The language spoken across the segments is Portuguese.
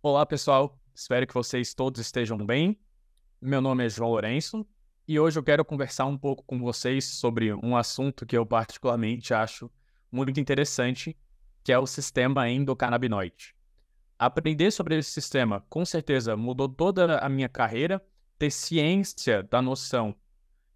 Olá, pessoal. Espero que vocês todos estejam bem. Meu nome é João Lourenço e hoje eu quero conversar um pouco com vocês sobre um assunto que eu particularmente acho muito interessante, que é o sistema endocannabinoide. Aprender sobre esse sistema, com certeza, mudou toda a minha carreira. Ter ciência da noção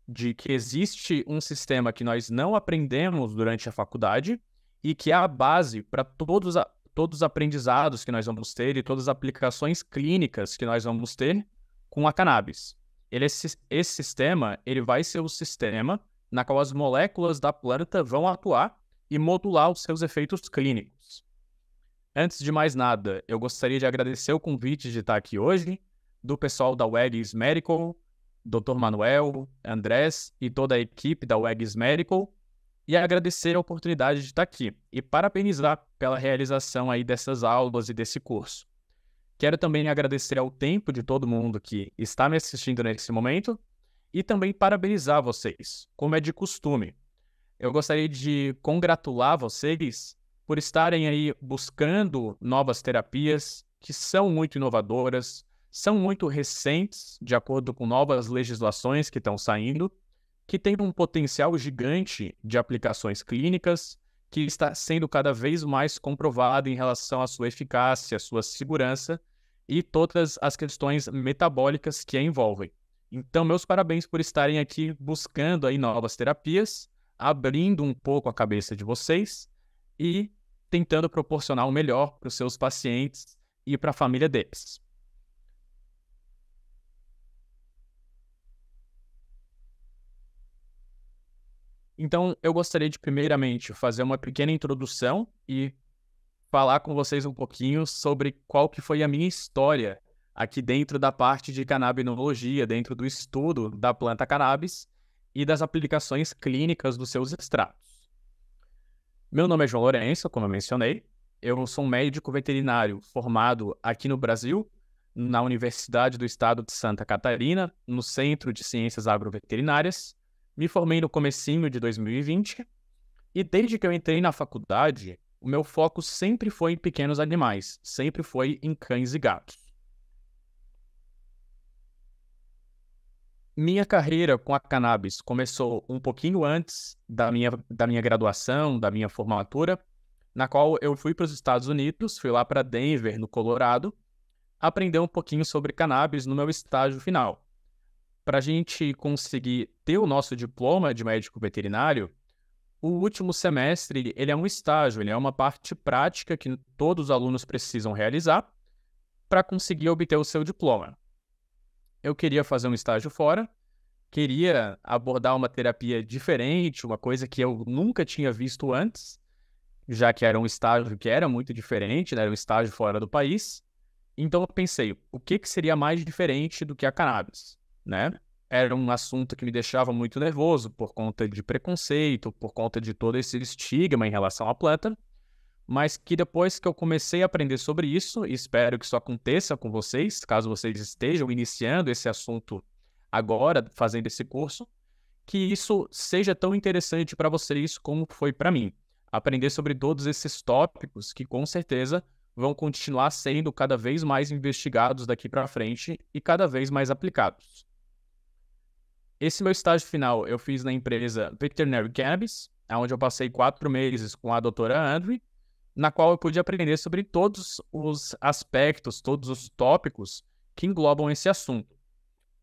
de que existe um sistema que nós não aprendemos durante a faculdade e que é a base para todos os aprendizados que nós vamos ter e todas as aplicações clínicas que nós vamos ter com a cannabis. Esse sistema ele vai ser o sistema na qual as moléculas da planta vão atuar e modular os seus efeitos clínicos. Antes de mais nada, eu gostaria de agradecer o convite de estar aqui hoje, do pessoal da WEGS Medical, Dr. Manuel, Andrés e toda a equipe da WEGS Medical, e agradecer a oportunidade de estar aqui e parabenizar pela realização aí dessas aulas e desse curso. Quero também agradecer ao tempo de todo mundo que está me assistindo nesse momento e também parabenizar vocês, como é de costume. Eu gostaria de congratular vocês por estarem aí buscando novas terapias que são muito inovadoras, são muito recentes, de acordo com novas legislações que estão saindo, que têm um potencial gigante de aplicações clínicas, que está sendo cada vez mais comprovado em relação à sua eficácia, à sua segurança e todas as questões metabólicas que a envolvem. Então, meus parabéns por estarem aqui buscando aí novas terapias, abrindo um pouco a cabeça de vocês e tentando proporcionar o melhor para os seus pacientes e para a família deles. Então, eu gostaria de, primeiramente, fazer uma pequena introdução e falar com vocês um pouquinho sobre qual que foi a minha história aqui dentro da parte de canabinologia, dentro do estudo da planta cannabis e das aplicações clínicas dos seus extratos. Meu nome é João Lourenço, como eu mencionei. Eu sou um médico veterinário formado aqui no Brasil, na Universidade do Estado de Santa Catarina, no Centro de Ciências Agroveterinárias. Me formei no comecinho de 2020 e desde que eu entrei na faculdade, o meu foco sempre foi em pequenos animais, sempre foi em cães e gatos. Minha carreira com a cannabis começou um pouquinho antes da minha graduação, da minha formatura, na qual eu fui para os Estados Unidos, fui lá para Denver, no Colorado, aprender um pouquinho sobre cannabis no meu estágio final. Para a gente conseguir ter o nosso diploma de médico veterinário, o último semestre ele é um estágio, ele é uma parte prática que todos os alunos precisam realizar para conseguir obter o seu diploma. Eu queria fazer um estágio fora, queria abordar uma terapia diferente, uma coisa que eu nunca tinha visto antes, já que era um estágio que era muito diferente, né? Era um estágio fora do país. Então eu pensei, o que seria mais diferente do que a cannabis, né? Era um assunto que me deixava muito nervoso por conta de preconceito, por conta de todo esse estigma em relação à planta, mas que depois que eu comecei a aprender sobre isso, e espero que isso aconteça com vocês, caso vocês estejam iniciando esse assunto agora, fazendo esse curso, que isso seja tão interessante para vocês como foi para mim. Aprender sobre todos esses tópicos que com certeza vão continuar sendo cada vez mais investigados daqui para frente e cada vez mais aplicados. Esse meu estágio final eu fiz na empresa Veterinary Cannabis, onde eu passei 4 meses com a doutora Andrew, na qual eu pude aprender sobre todos os aspectos, todos os tópicos que englobam esse assunto.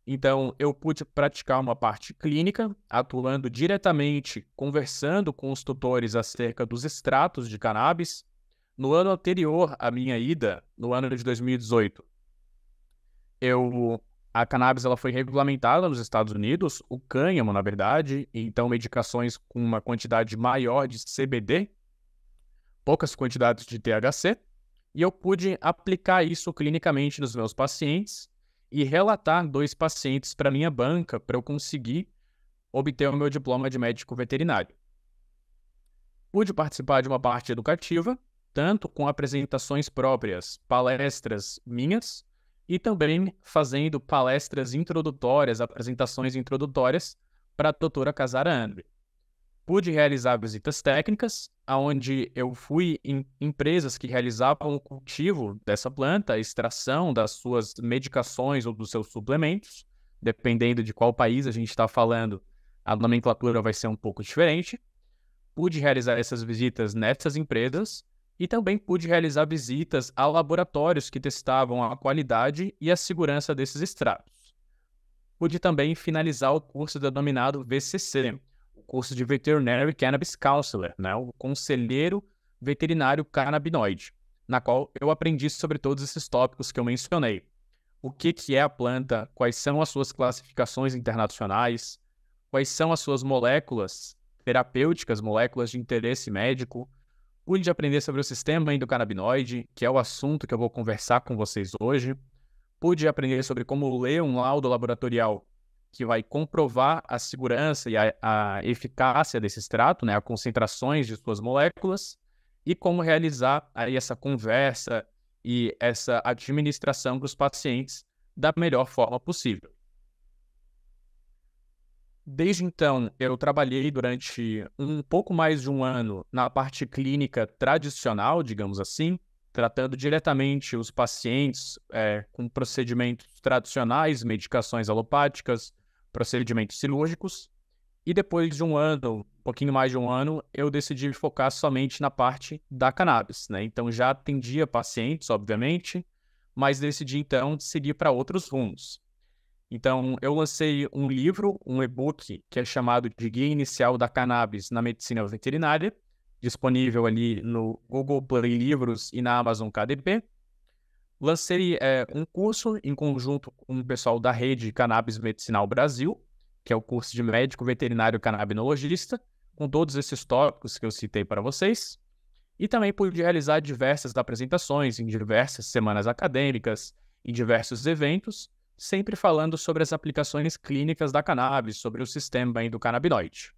Então, eu pude praticar uma parte clínica, atuando diretamente, conversando com os tutores acerca dos extratos de cannabis. No ano anterior à minha ida, no ano de 2018, a cannabis ela foi regulamentada nos Estados Unidos, o cânhamo, na verdade, então medicações com uma quantidade maior de CBD, poucas quantidades de THC, e eu pude aplicar isso clinicamente nos meus pacientes e relatar 2 pacientes para minha banca para eu conseguir obter o meu diploma de médico veterinário. Pude participar de uma parte educativa, tanto com apresentações próprias, palestras minhas, e também fazendo palestras introdutórias, apresentações introdutórias para a doutora Casara Andrew. Pude realizar visitas técnicas, onde eu fui em empresas que realizavam o cultivo dessa planta, a extração das suas medicações ou dos seus suplementos. Dependendo de qual país a gente está falando, a nomenclatura vai ser um pouco diferente. Pude realizar essas visitas nessas empresas e também pude realizar visitas a laboratórios que testavam a qualidade e a segurança desses extratos. Pude também finalizar o curso denominado VCC, o curso de Veterinary Cannabis Counselor, né, o conselheiro veterinário canabinoide, na qual eu aprendi sobre todos esses tópicos que eu mencionei. O que é a planta, quais são as suas classificações internacionais, quais são as suas moléculas terapêuticas, moléculas de interesse médico. Pude aprender sobre o sistema endocannabinoide, que é o assunto que eu vou conversar com vocês hoje. Pude aprender sobre como ler um laudo laboratorial que vai comprovar a segurança e a eficácia desse extrato, né, as concentrações de suas moléculas, e como realizar aí essa conversa e essa administração para os pacientes da melhor forma possível. Desde então, eu trabalhei durante um pouco mais de um ano na parte clínica tradicional, digamos assim, tratando diretamente os pacientes com procedimentos tradicionais, medicações alopáticas, procedimentos cirúrgicos. E depois de um ano, um pouquinho mais de um ano, eu decidi focar somente na parte da cannabis, né? Então já atendia pacientes, obviamente, mas decidi então seguir para outros rumos. Então, eu lancei um livro, um e-book, que é chamado de Guia Inicial da Cannabis na Medicina Veterinária, disponível ali no Google Play Livros e na Amazon KDP. Lancei um curso em conjunto com o pessoal da rede Cannabis Medicinal Brasil, que é o curso de médico veterinário canabinologista, com todos esses tópicos que eu citei para vocês. E também pude realizar diversas apresentações em diversas semanas acadêmicas, em diversos eventos, sempre falando sobre as aplicações clínicas da cannabis, sobre o sistema endocannabinoide.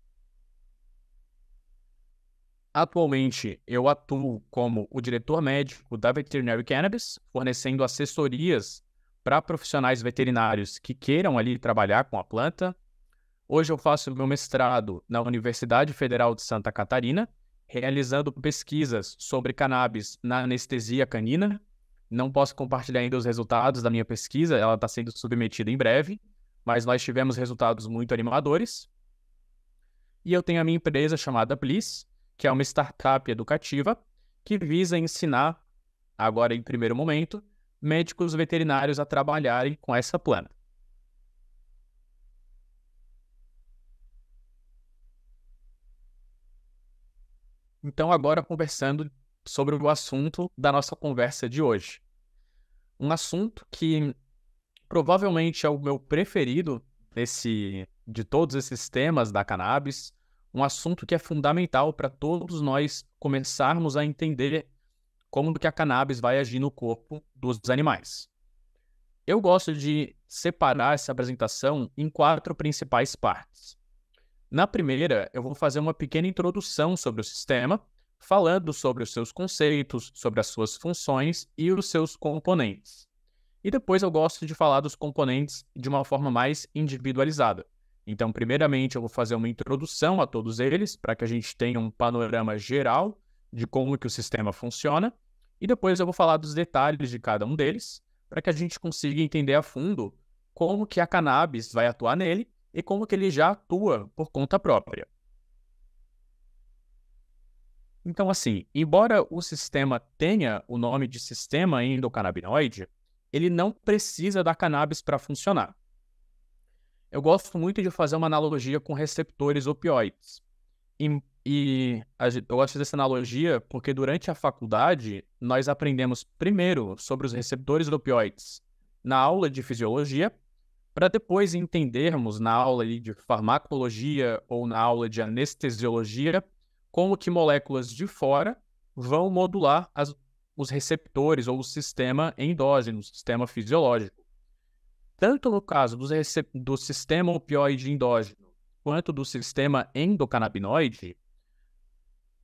Atualmente, eu atuo como o diretor médico da Veterinary Cannabis, fornecendo assessorias para profissionais veterinários que queiram ali trabalhar com a planta. Hoje eu faço meu mestrado na Universidade Federal de Santa Catarina, realizando pesquisas sobre cannabis na anestesia canina. Não posso compartilhar ainda os resultados da minha pesquisa, ela está sendo submetida em breve, mas nós tivemos resultados muito animadores. E eu tenho a minha empresa chamada Bliss, que é uma startup educativa que visa ensinar, agora em primeiro momento, médicos veterinários a trabalharem com essa planta. Então, agora conversando sobre o assunto da nossa conversa de hoje. Um assunto que provavelmente é o meu preferido de todos esses temas da cannabis, um assunto que é fundamental para todos nós começarmos a entender como que a cannabis vai agir no corpo dos animais. Eu gosto de separar essa apresentação em 4 principais partes. Na primeira, eu vou fazer uma pequena introdução sobre o sistema, falando sobre os seus conceitos, sobre as suas funções e os seus componentes. E depois eu gosto de falar dos componentes de uma forma mais individualizada. Então, primeiramente, eu vou fazer uma introdução a todos eles, para que a gente tenha um panorama geral de como que o sistema funciona. E depois eu vou falar dos detalhes de cada um deles, para que a gente consiga entender a fundo como que a cannabis vai atuar nele e como que ele já atua por conta própria. Então, assim, embora o sistema tenha o nome de sistema endocannabinoide, ele não precisa da cannabis para funcionar. Eu gosto muito de fazer uma analogia com receptores opioides. Eu gosto dessa analogia porque durante a faculdade nós aprendemos primeiro sobre os receptores opioides na aula de fisiologia, para depois entendermos na aula de farmacologia ou na aula de anestesiologia como que moléculas de fora vão modular os receptores ou o sistema endógeno, o sistema fisiológico. Tanto no caso do sistema opioide endógeno quanto do sistema endocannabinoide,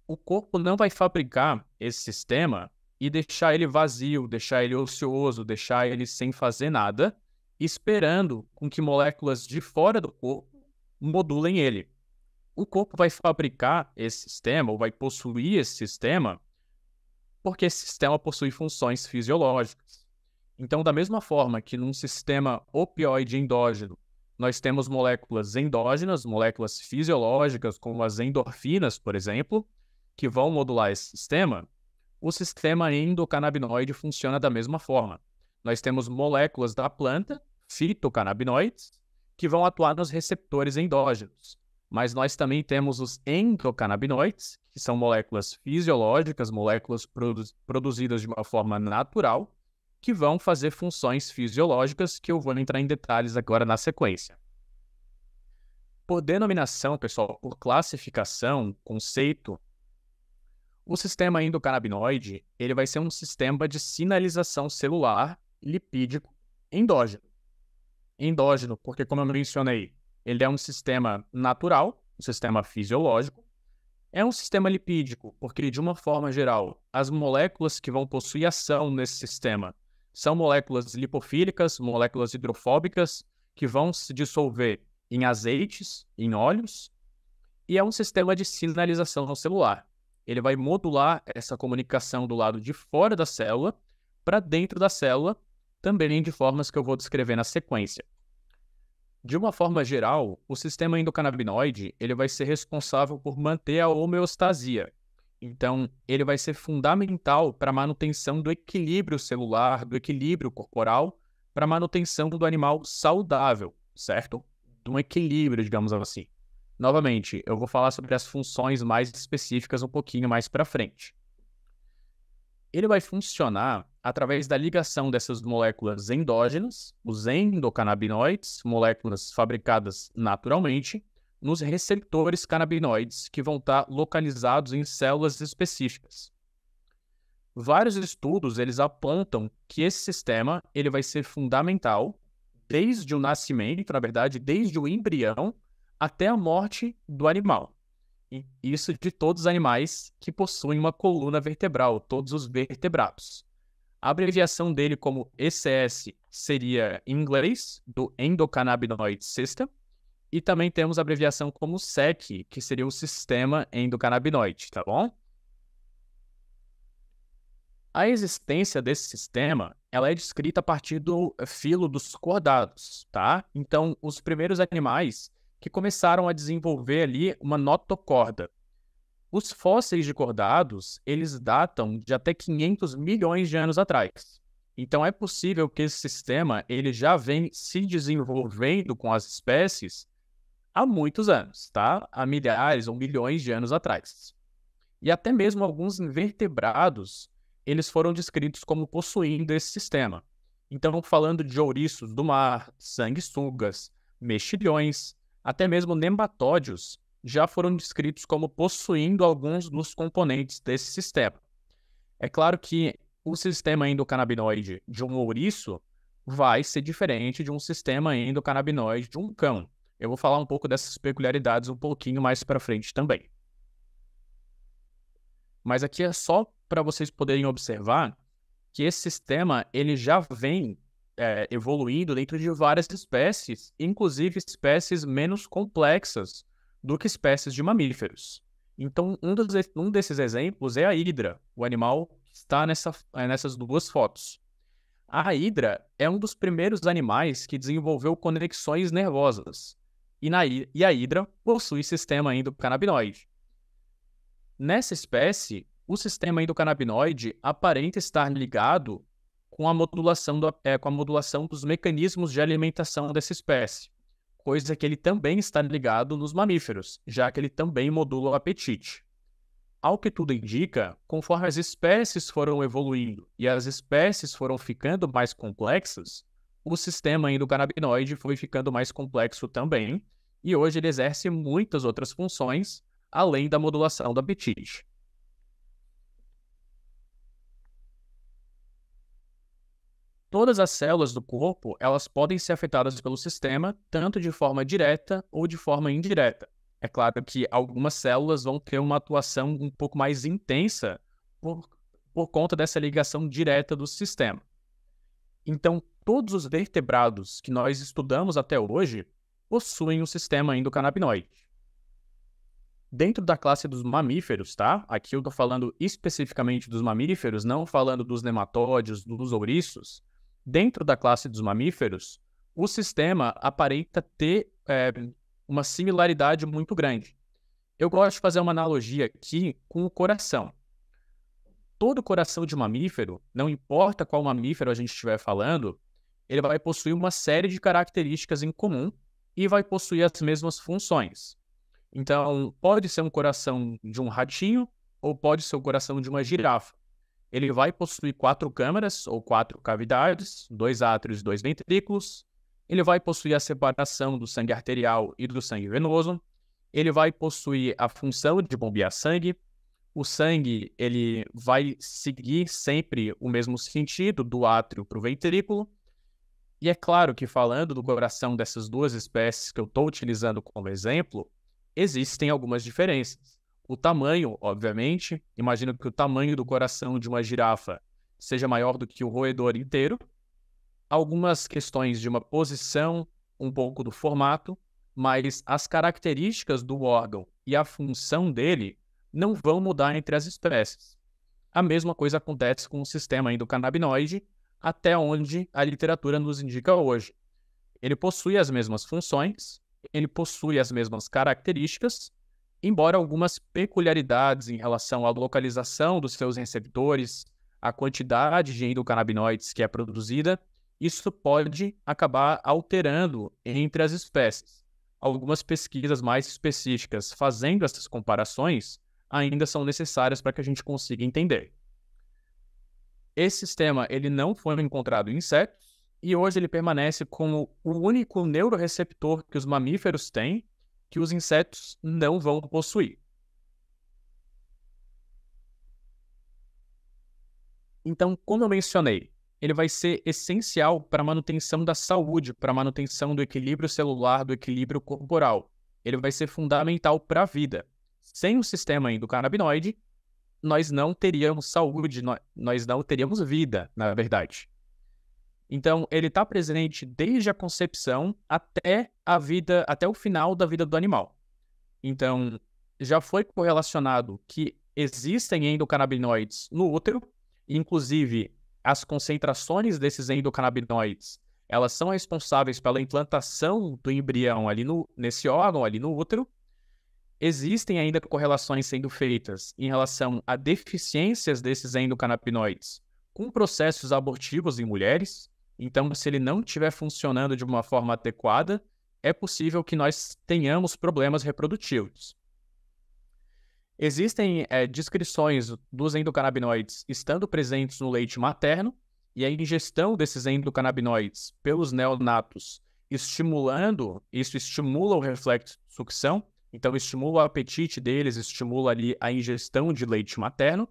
o corpo não vai fabricar esse sistema e deixar ele vazio, deixar ele ocioso, deixar ele sem fazer nada, esperando com que moléculas de fora do corpo modulem ele. O corpo vai fabricar esse sistema, ou vai possuir esse sistema, porque esse sistema possui funções fisiológicas. Então, da mesma forma que num sistema opioide endógeno, nós temos moléculas endógenas, moléculas fisiológicas, como as endorfinas, por exemplo, que vão modular esse sistema, o sistema endocannabinoide funciona da mesma forma. Nós temos moléculas da planta, fitocannabinoides, que vão atuar nos receptores endógenos. Mas nós também temos os endocannabinoides, que são moléculas fisiológicas, moléculas produzidas de uma forma natural, que vão fazer funções fisiológicas que eu vou entrar em detalhes agora na sequência. Por denominação, pessoal, por classificação, conceito, o sistema endocannabinoide ele vai ser um sistema de sinalização celular lipídico endógeno. Endógeno, porque como eu mencionei, ele é um sistema natural, um sistema fisiológico. É um sistema lipídico, porque de uma forma geral, as moléculas que vão possuir ação nesse sistema são moléculas lipofílicas, moléculas hidrofóbicas, que vão se dissolver em azeites, em óleos, e é um sistema de sinalização celular. Ele vai modular essa comunicação do lado de fora da célula para dentro da célula, também de formas que eu vou descrever na sequência. De uma forma geral, o sistema endocannabinoide ele vai ser responsável por manter a homeostasia. Então, ele vai ser fundamental para a manutenção do equilíbrio celular, do equilíbrio corporal, para a manutenção do animal saudável, certo? De um equilíbrio, digamos assim. Novamente, eu vou falar sobre as funções mais específicas um pouquinho mais para frente. Ele vai funcionar através da ligação dessas moléculas endógenas, os endocannabinoides, moléculas fabricadas naturalmente, nos receptores canabinoides que vão estar localizados em células específicas. Vários estudos eles apontam que esse sistema ele vai ser fundamental desde o nascimento, na verdade, desde o embrião até a morte do animal. E isso de todos os animais que possuem uma coluna vertebral, todos os vertebrados. A abreviação dele como ECS seria em inglês, do Endocannabinoid System, e também temos a abreviação como SEC, que seria o Sistema Endocannabinoide, tá bom? A existência desse sistema, ela é descrita a partir do filo dos cordados, tá? Então, os primeiros animais que começaram a desenvolver ali uma notocorda. Os fósseis de cordados, eles datam de até 500 milhões de anos atrás. Então, é possível que esse sistema ele já vem se desenvolvendo com as espécies há muitos anos, tá? Há milhares ou milhões de anos atrás. E até mesmo alguns invertebrados, eles foram descritos como possuindo esse sistema. Então, falando de ouriços do mar, sanguessugas, mexilhões, até mesmo nematódios, já foram descritos como possuindo alguns dos componentes desse sistema. É claro que o sistema endocannabinoide de um ouriço vai ser diferente de um sistema endocannabinoide de um cão. Eu vou falar um pouco dessas peculiaridades um pouquinho mais para frente também. Mas aqui é só para vocês poderem observar que esse sistema ele já vem evoluindo dentro de várias espécies, inclusive espécies menos complexas do que espécies de mamíferos. Então, um desses exemplos é a hidra, o animal que está nessas duas fotos. A hidra é um dos primeiros animais que desenvolveu conexões nervosas, e a hidra possui sistema endocannabinoide. Nessa espécie, o sistema endocannabinoide aparenta estar ligado com a modulação dos mecanismos de alimentação dessa espécie, coisa que ele também está ligado nos mamíferos, já que ele também modula o apetite. Ao que tudo indica, conforme as espécies foram evoluindo e as espécies foram ficando mais complexas, o sistema endocannabinoide foi ficando mais complexo também, e hoje ele exerce muitas outras funções, além da modulação do apetite. Todas as células do corpo, elas podem ser afetadas pelo sistema, tanto de forma direta ou de forma indireta. É claro que algumas células vão ter uma atuação um pouco mais intensa por conta dessa ligação direta do sistema. Então, todos os vertebrados que nós estudamos até hoje possuem o sistema endocannabinoide. Dentro da classe dos mamíferos, tá? Aqui eu estou falando especificamente dos mamíferos, não falando dos nematóides, dos ouriços. Dentro da classe dos mamíferos, o sistema aparenta ter uma similaridade muito grande. Eu gosto de fazer uma analogia aqui com o coração. Todo coração de mamífero, não importa qual mamífero a gente estiver falando, ele vai possuir uma série de características em comum e vai possuir as mesmas funções. Então, pode ser um coração de um ratinho ou pode ser o coração de uma girafa. Ele vai possuir 4 câmaras ou 4 cavidades, 2 átrios e 2 ventrículos. Ele vai possuir a separação do sangue arterial e do sangue venoso. Ele vai possuir a função de bombear sangue. O sangue ele vai seguir sempre o mesmo sentido do átrio para o ventrículo. E é claro que falando do coração dessas duas espécies que eu estou utilizando como exemplo, existem algumas diferenças. O tamanho, obviamente, imagino que o tamanho do coração de uma girafa seja maior do que o roedor inteiro. Algumas questões de uma posição, um pouco do formato, mas as características do órgão e a função dele não vão mudar entre as espécies. A mesma coisa acontece com o sistema endocannabinoide, até onde a literatura nos indica hoje. Ele possui as mesmas funções, ele possui as mesmas características, embora algumas peculiaridades em relação à localização dos seus receptores, a quantidade de endocannabinoides que é produzida, isso pode acabar alterando entre as espécies. Algumas pesquisas mais específicas fazendo essas comparações ainda são necessárias para que a gente consiga entender. Esse sistema ele não foi encontrado em insetos e hoje ele permanece como o único neuroreceptor que os mamíferos têm que os insetos não vão possuir. Então, como eu mencionei, ele vai ser essencial para a manutenção da saúde, para a manutenção do equilíbrio celular, do equilíbrio corporal. Ele vai ser fundamental para a vida. Sem o sistema endocannabinoide, nós não teríamos saúde, nós não teríamos vida, na verdade. Então, ele está presente desde a concepção até a vida, até o final da vida do animal. Então, já foi correlacionado que existem endocannabinoides no útero, inclusive as concentrações desses endocannabinoides, elas são responsáveis pela implantação do embrião ali nesse órgão ali no útero. Existem ainda correlações sendo feitas em relação a deficiências desses endocannabinoides com processos abortivos em mulheres. Então, se ele não estiver funcionando de uma forma adequada, é possível que nós tenhamos problemas reprodutivos. Existem descrições dos endocannabinoides estando presentes no leite materno, e a ingestão desses endocannabinoides pelos neonatos isso estimula o reflexo de sucção, então estimula o apetite deles, estimula ali a ingestão de leite materno.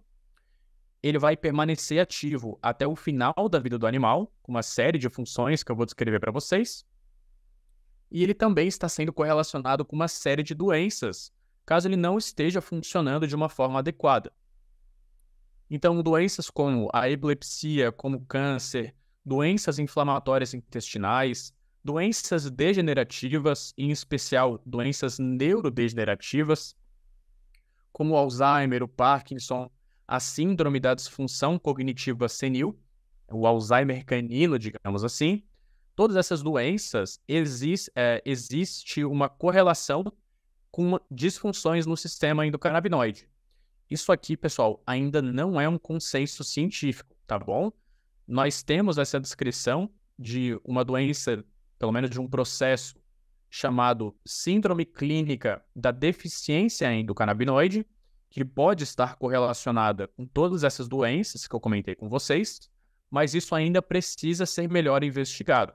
Ele vai permanecer ativo até o final da vida do animal, com uma série de funções que eu vou descrever para vocês. E ele também está sendo correlacionado com uma série de doenças, caso ele não esteja funcionando de uma forma adequada. Então, doenças como a epilepsia, como câncer, doenças inflamatórias intestinais, doenças degenerativas, em especial doenças neurodegenerativas, como o Alzheimer, o Parkinson, a síndrome da disfunção cognitiva senil, o Alzheimer canino, digamos assim. Todas essas doenças, existe uma correlação com disfunções no sistema endocannabinoide. Isso aqui, pessoal, ainda não é um consenso científico, tá bom? Nós temos essa descrição de uma doença, pelo menos de um processo chamado Síndrome Clínica da Deficiência Endocannabinoide, que pode estar correlacionada com todas essas doenças que eu comentei com vocês, mas isso ainda precisa ser melhor investigado.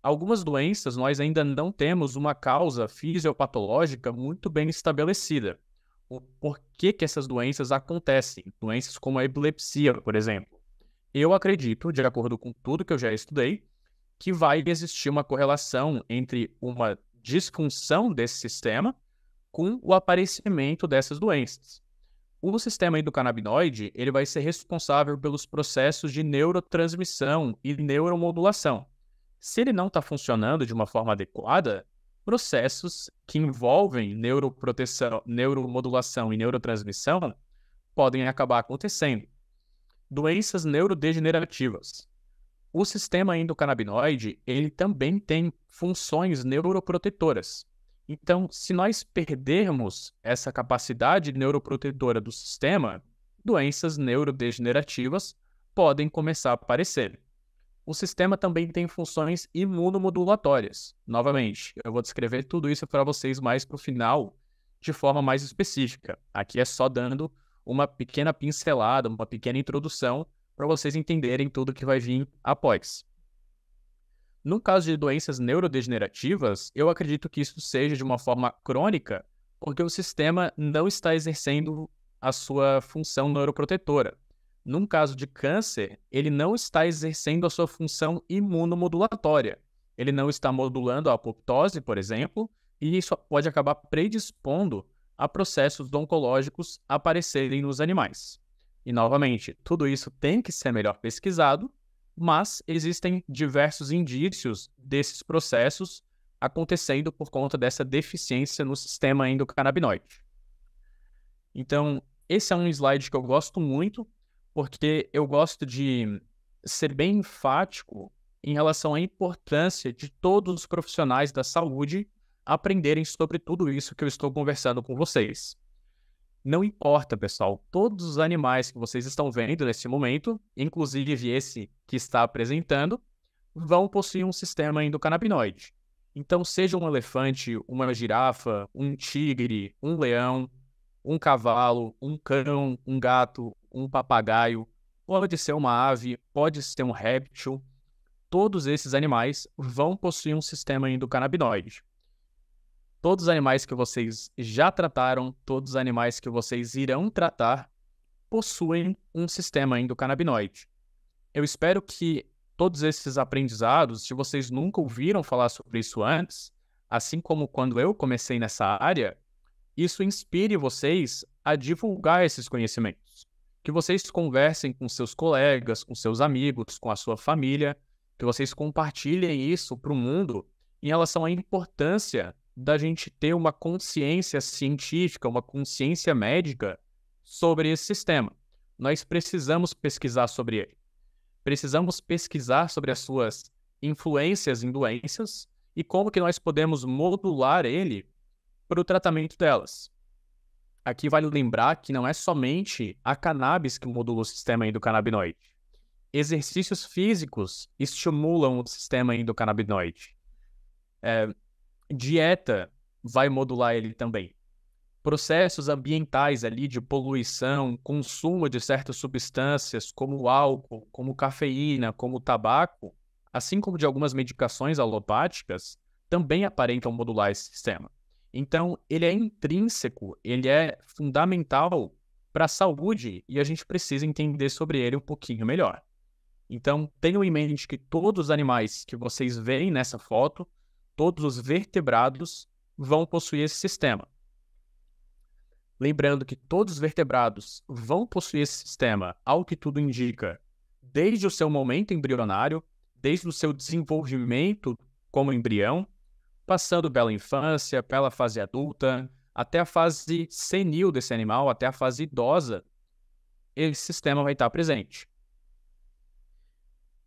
Algumas doenças nós ainda não temos uma causa fisiopatológica muito bem estabelecida. O porquê que essas doenças acontecem, doenças como a epilepsia, por exemplo. Eu acredito, de acordo com tudo que eu já estudei, que vai existir uma correlação entre uma disfunção desse sistema com o aparecimento dessas doenças. O sistema endocannabinoide ele vai ser responsável pelos processos de neurotransmissão e neuromodulação. Se ele não está funcionando de uma forma adequada, processos que envolvem neuroproteção, neuromodulação e neurotransmissão podem acabar acontecendo. Doenças neurodegenerativas. O sistema endocannabinoide, ele também tem funções neuroprotetoras. Então, se nós perdermos essa capacidade neuroprotetora do sistema, doenças neurodegenerativas podem começar a aparecer. O sistema também tem funções imunomodulatórias. Novamente, eu vou descrever tudo isso para vocês mais para o final, de forma mais específica. Aqui é só dando uma pequena pincelada, uma pequena introdução, para vocês entenderem tudo que vai vir após. No caso de doenças neurodegenerativas, eu acredito que isso seja de uma forma crônica, porque o sistema não está exercendo a sua função neuroprotetora. Num caso de câncer, ele não está exercendo a sua função imunomodulatória. Ele não está modulando a apoptose, por exemplo, e isso pode acabar predispondo a processos oncológicos aparecerem nos animais. E, novamente, tudo isso tem que ser melhor pesquisado, mas existem diversos indícios desses processos acontecendo por conta dessa deficiência no sistema endocannabinoide. Então, esse é um slide que eu gosto muito, porque eu gosto de ser bem enfático em relação à importância de todos os profissionais da saúde aprenderem sobre tudo isso que eu estou conversando com vocês. Não importa, pessoal, todos os animais que vocês estão vendo nesse momento, inclusive esse que está apresentando, vão possuir um sistema endocannabinoide. Então, seja um elefante, uma girafa, um tigre, um leão, um cavalo, um cão, um gato, um papagaio, pode ser uma ave, pode ser um réptil, todos esses animais vão possuir um sistema endocannabinoide. Todos os animais que vocês já trataram, todos os animais que vocês irão tratar, possuem um sistema endocannabinoide. Eu espero que todos esses aprendizados, se vocês nunca ouviram falar sobre isso antes, assim como quando eu comecei nessa área, isso inspire vocês a divulgar esses conhecimentos. Que vocês conversem com seus colegas, com seus amigos, com a sua família, que vocês compartilhem isso para o mundo em relação à importância da gente ter uma consciência científica, uma consciência médica sobre esse sistema. Nós precisamos pesquisar sobre ele. Precisamos pesquisar sobre as suas influências em doenças e como que nós podemos modular ele para o tratamento delas. Aqui vale lembrar que não é somente a cannabis que modula o sistema endocannabinoide. Exercícios físicos estimulam o sistema endocannabinoide. Dieta vai modular ele também. Processos ambientais ali de poluição, consumo de certas substâncias como álcool, como cafeína, como tabaco, assim como de algumas medicações alopáticas, também aparentam modular esse sistema. Então, ele é intrínseco, ele é fundamental para a saúde e a gente precisa entender sobre ele um pouquinho melhor. Então, tenham em mente que todos os animais que vocês veem nessa foto, todos os vertebrados, vão possuir esse sistema. Lembrando que todos os vertebrados vão possuir esse sistema, ao que tudo indica, desde o seu momento embrionário, desde o seu desenvolvimento como embrião, passando pela infância, pela fase adulta, até a fase senil desse animal, até a fase idosa, esse sistema vai estar presente.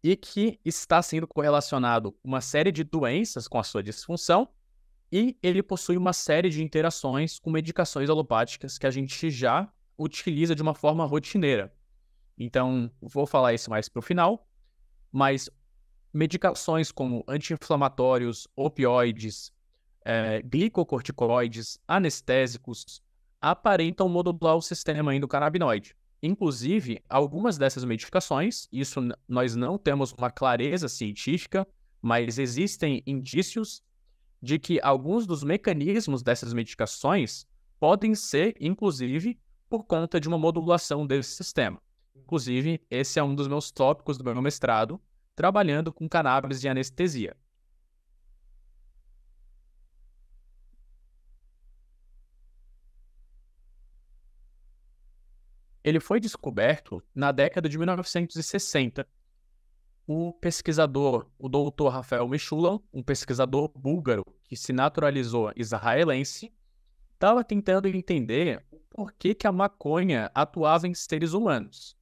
E que está sendo correlacionado com uma série de doenças com a sua disfunção, e ele possui uma série de interações com medicações alopáticas que a gente já utiliza de uma forma rotineira. Então, vou falar isso mais para o final, mas medicações como anti-inflamatórios, opioides, glicocorticoides, anestésicos, aparentam modular o sistema endocannabinoide. Inclusive, algumas dessas medicações, isso nós não temos uma clareza científica, mas existem indícios de que alguns dos mecanismos dessas medicações podem ser, inclusive, por conta de uma modulação desse sistema. Inclusive, esse é um dos meus tópicos do meu mestrado, trabalhando com cannabis de anestesia. Ele foi descoberto na década de 1960 o pesquisador, o doutor Rafael Mechoulam, um pesquisador búlgaro que se naturalizou israelense, estava tentando entender por que a maconha atuava em seres humanos.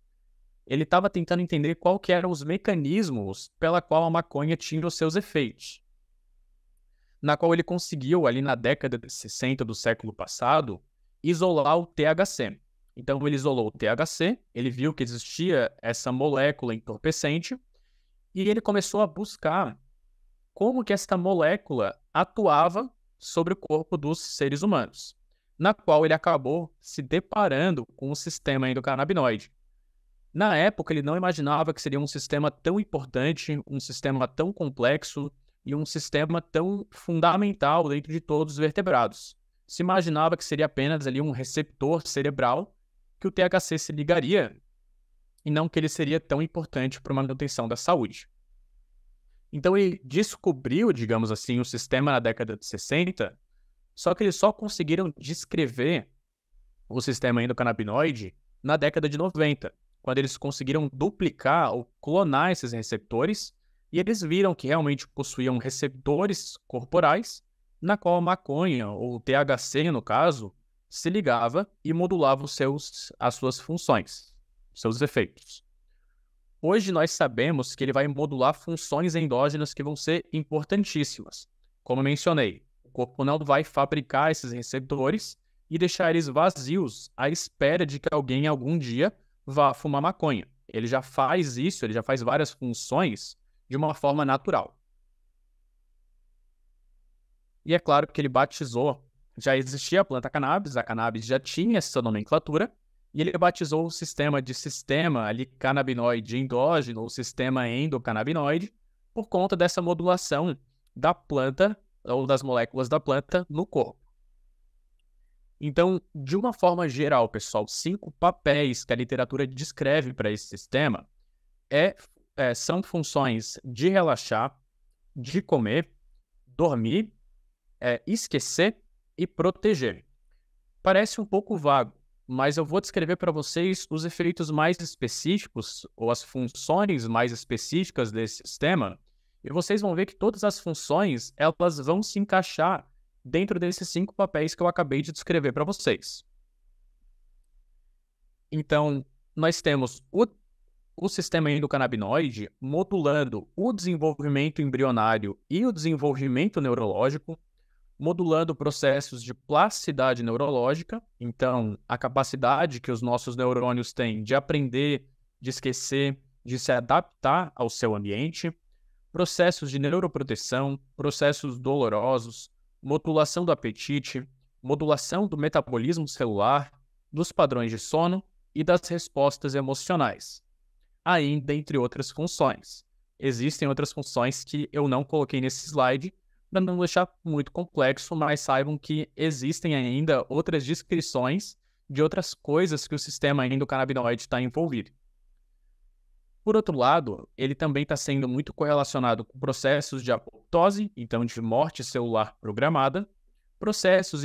Ele estava tentando entender qual que eram os mecanismos pela qual a maconha tinha os seus efeitos, na qual ele conseguiu, ali na década de 60 do século passado, isolar o THC. Então ele isolou o THC, ele viu que existia essa molécula entorpecente, e ele começou a buscar como que esta molécula atuava sobre o corpo dos seres humanos, na qual ele acabou se deparando com o sistema endocannabinoide. Na época, ele não imaginava que seria um sistema tão importante, um sistema tão complexo e um sistema tão fundamental dentro de todos os vertebrados. Se imaginava que seria apenas ali um receptor cerebral que o THC se ligaria e não que ele seria tão importante para a manutenção da saúde. Então ele descobriu, digamos assim, o sistema na década de 60, só que eles só conseguiram descrever o sistema endocannabinoide na década de 90, quando eles conseguiram duplicar ou clonar esses receptores, e eles viram que realmente possuíam receptores corporais, na qual a maconha, ou o THC no caso, se ligava e modulava as suas funções, seus efeitos. Hoje nós sabemos que ele vai modular funções endógenas que vão ser importantíssimas. Como eu mencionei, o corpo não vai fabricar esses receptores e deixar eles vazios à espera de que alguém algum dia vá fumar maconha. Ele já faz isso, ele já faz várias funções de uma forma natural. E é claro que ele batizou, já existia a planta cannabis, a cannabis já tinha essa nomenclatura, e ele batizou o sistema de sistema ali canabinoide endógeno, ou sistema endocannabinoide, por conta dessa modulação da planta, ou das moléculas da planta, no corpo. Então, de uma forma geral, pessoal, 5 papéis que a literatura descreve para esse sistema são funções de relaxar, de comer, dormir, esquecer e proteger. Parece um pouco vago, mas eu vou descrever para vocês os efeitos mais específicos, ou as funções mais específicas desse sistema, e vocês vão ver que todas as funções elas vão se encaixar dentro desses 5 papéis que eu acabei de descrever para vocês. Então, nós temos o sistema endocannabinoide modulando o desenvolvimento embrionário e o desenvolvimento neurológico, modulando processos de plasticidade neurológica, então a capacidade que os nossos neurônios têm de aprender, de esquecer, de se adaptar ao seu ambiente, processos de neuroproteção, processos dolorosos, modulação do apetite, modulação do metabolismo celular, dos padrões de sono e das respostas emocionais, ainda entre outras funções. Existem outras funções que eu não coloquei nesse slide, para não deixar muito complexo, mas saibam que existem ainda outras descrições de outras coisas que o sistema endocannabinoide está envolvido. Por outro lado, ele também está sendo muito correlacionado com processos de apoptose, então de morte celular programada, processos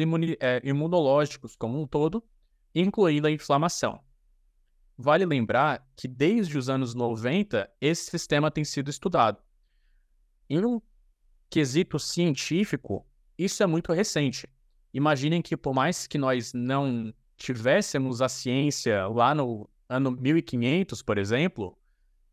imunológicos como um todo, incluindo a inflamação. Vale lembrar que desde os anos 90, esse sistema tem sido estudado. Em um quesito científico, isso é muito recente. Imaginem que por mais que nós não tivéssemos a ciência lá no ano 1500, por exemplo,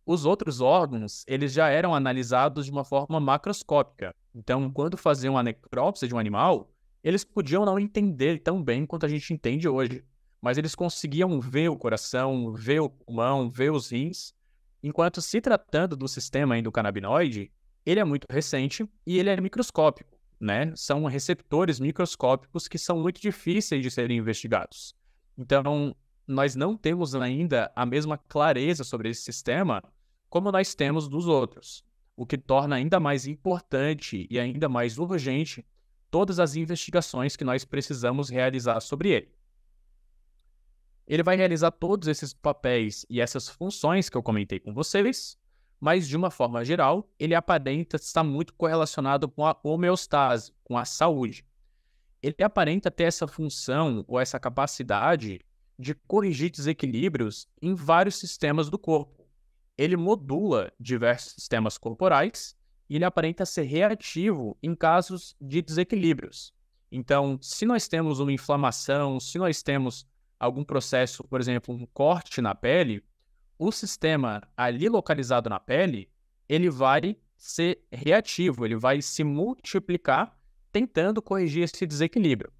os outros órgãos, eles já eram analisados de uma forma macroscópica. Então, quando faziam a necrópsia de um animal, eles podiam não entender tão bem quanto a gente entende hoje, mas eles conseguiam ver o coração, ver o pulmão, ver os rins, enquanto se tratando do sistema endocannabinoide, ele é muito recente e ele é microscópico, né? São receptores microscópicos que são muito difíceis de serem investigados. Então, nós não temos ainda a mesma clareza sobre esse sistema como nós temos dos outros, o que torna ainda mais importante e ainda mais urgente todas as investigações que nós precisamos realizar sobre ele. Ele vai realizar todos esses papéis e essas funções que eu comentei com vocês, mas de uma forma geral, ele aparenta estar muito correlacionado com a homeostase, com a saúde. Ele aparenta ter essa função ou essa capacidade de corrigir desequilíbrios em vários sistemas do corpo, ele modula diversos sistemas corporais e ele aparenta ser reativo em casos de desequilíbrios. Então, se nós temos uma inflamação, se nós temos algum processo, por exemplo, um corte na pele, o sistema ali localizado na pele, ele vai ser reativo, ele vai se multiplicar tentando corrigir esse desequilíbrio.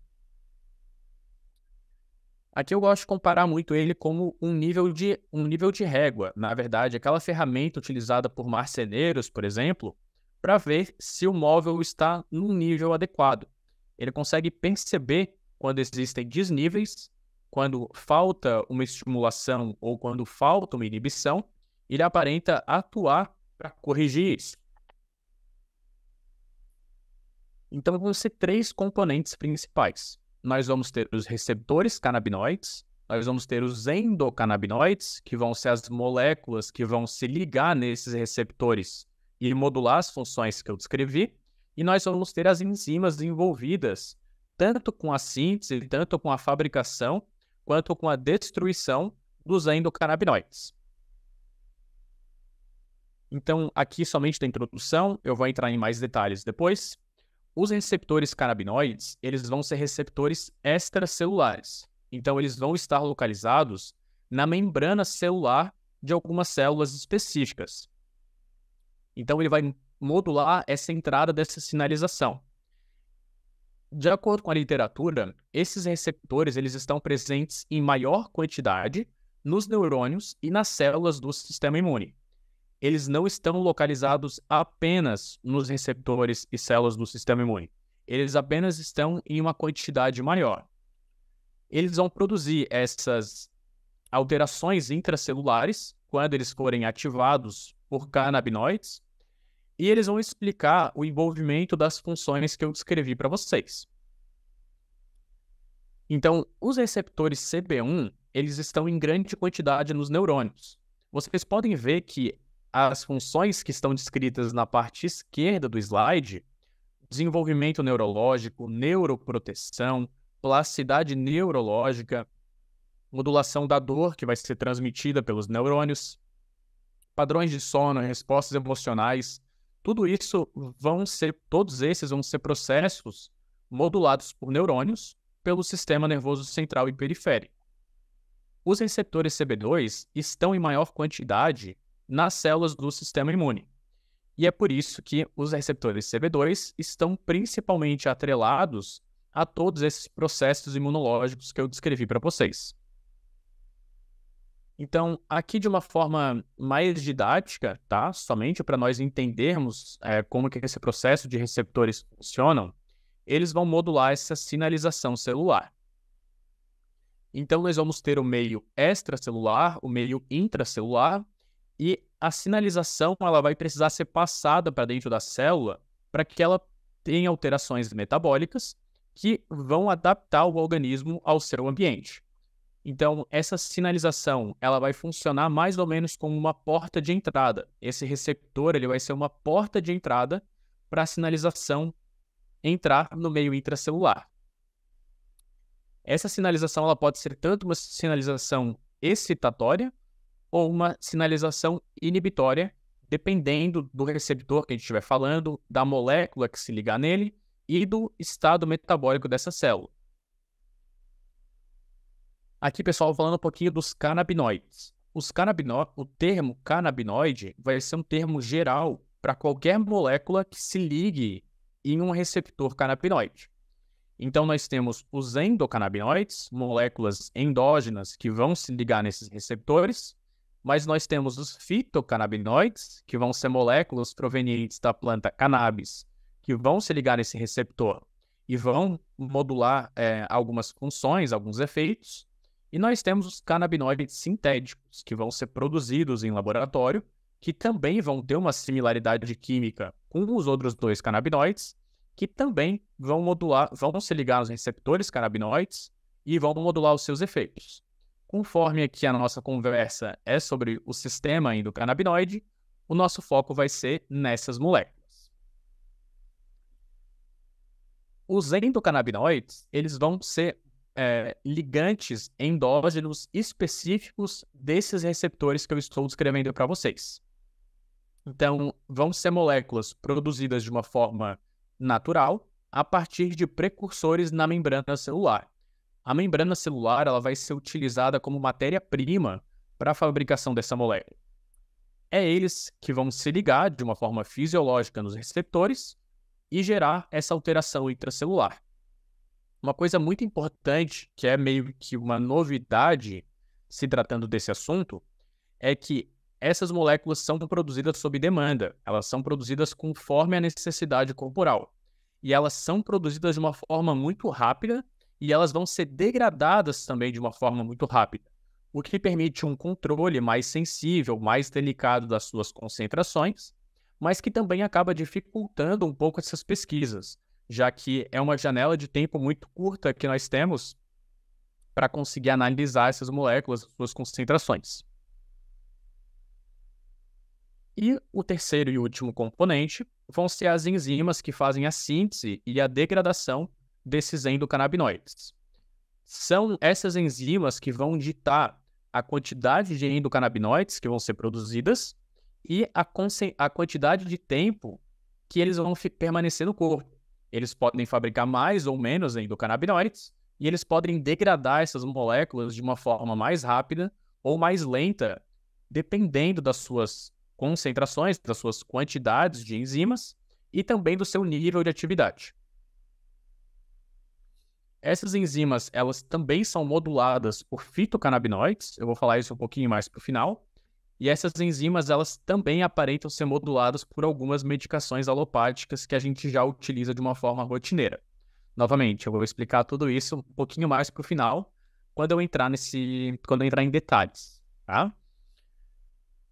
Aqui eu gosto de comparar muito ele como um nível de régua. Na verdade, aquela ferramenta utilizada por marceneiros, por exemplo, para ver se o móvel está num nível adequado. Ele consegue perceber quando existem desníveis, quando falta uma estimulação ou quando falta uma inibição, ele aparenta atuar para corrigir isso. Então, vão ser 3 componentes principais. Nós vamos ter os receptores canabinoides, nós vamos ter os endocannabinoides, que vão ser as moléculas que vão se ligar nesses receptores e modular as funções que eu descrevi, e nós vamos ter as enzimas envolvidas, tanto com a síntese, tanto com a fabricação, quanto com a destruição dos endocannabinoides. Então, aqui somente da introdução, eu vou entrar em mais detalhes depois. Os receptores canabinoides, eles vão ser receptores extracelulares. Então, eles vão estar localizados na membrana celular de algumas células específicas. Então, ele vai modular essa entrada dessa sinalização. De acordo com a literatura, esses receptores eles estão presentes em maior quantidade nos neurônios e nas células do sistema imune. Eles não estão localizados apenas nos receptores e células do sistema imune. Eles apenas estão em uma quantidade maior. Eles vão produzir essas alterações intracelulares quando eles forem ativados por canabinoides e eles vão explicar o envolvimento das funções que eu descrevi para vocês. Então, os receptores CB1, eles estão em grande quantidade nos neurônios. Vocês podem ver que as funções que estão descritas na parte esquerda do slide, desenvolvimento neurológico, neuroproteção, plasticidade neurológica, modulação da dor que vai ser transmitida pelos neurônios, padrões de sono, respostas emocionais, todos esses vão ser processos modulados por neurônios pelo sistema nervoso central e periférico. Os receptores CB2 estão em maior quantidade nas células do sistema imune. E é por isso que os receptores CB2 estão principalmente atrelados a todos esses processos imunológicos que eu descrevi para vocês. Então, aqui de uma forma mais didática, tá? Somente para nós entendermos como que esse processo de receptores funcionam, eles vão modular essa sinalização celular. Então, nós vamos ter o meio extracelular, o meio intracelular, e a sinalização ela vai precisar ser passada para dentro da célula para que ela tenha alterações metabólicas que vão adaptar o organismo ao seu ambiente. Então, essa sinalização ela vai funcionar mais ou menos como uma porta de entrada. Esse receptor ele vai ser uma porta de entrada para a sinalização entrar no meio intracelular. Essa sinalização ela pode ser tanto uma sinalização excitatória ou uma sinalização inibitória, dependendo do receptor que a gente estiver falando, da molécula que se ligar nele e do estado metabólico dessa célula. Aqui, pessoal, falando um pouquinho dos canabinoides. O termo canabinoide vai ser um termo geral para qualquer molécula que se ligue em um receptor canabinoide. Então, nós temos os endocannabinoides, moléculas endógenas que vão se ligar nesses receptores, mas nós temos os fitocannabinoides, que vão ser moléculas provenientes da planta cannabis, que vão se ligar nesse receptor e vão modular algumas funções, alguns efeitos. E nós temos os canabinoides sintéticos, que vão ser produzidos em laboratório, que também vão ter uma similaridade química com os outros dois canabinoides, que também vão se ligar nos receptores canabinoides e vão modular os seus efeitos. Conforme aqui a nossa conversa é sobre o sistema endocannabinoide, o nosso foco vai ser nessas moléculas. Os endocannabinoides, eles vão ser ligantes endógenos específicos desses receptores que eu estou descrevendo para vocês. Então, vão ser moléculas produzidas de uma forma natural a partir de precursores na membrana celular. A membrana celular ela vai ser utilizada como matéria-prima para a fabricação dessa molécula. É eles que vão se ligar de uma forma fisiológica nos receptores e gerar essa alteração intracelular. Uma coisa muito importante, que é meio que uma novidade se tratando desse assunto, é que essas moléculas são produzidas sob demanda. Elas são produzidas conforme a necessidade corporal. E elas são produzidas de uma forma muito rápida e elas vão ser degradadas também de uma forma muito rápida, o que permite um controle mais sensível, mais delicado das suas concentrações, mas que também acaba dificultando um pouco essas pesquisas, já que é uma janela de tempo muito curta que nós temos para conseguir analisar essas moléculas, suas concentrações. E o terceiro e último componente vão ser as enzimas que fazem a síntese e a degradação desses endocannabinoides. São essas enzimas que vão ditar a quantidade de endocannabinoides que vão ser produzidas e a quantidade de tempo que eles vão permanecer no corpo. Eles podem fabricar mais ou menos endocannabinoides e eles podem degradar essas moléculas de uma forma mais rápida ou mais lenta, dependendo das suas concentrações, das suas quantidades de enzimas e também do seu nível de atividade. Essas enzimas, elas também são moduladas por fitocannabinoides, eu vou falar isso um pouquinho mais para o final, e essas enzimas, elas também aparentam ser moduladas por algumas medicações alopáticas que a gente já utiliza de uma forma rotineira. Novamente, eu vou explicar tudo isso um pouquinho mais para o final, quando eu entrar em detalhes, tá?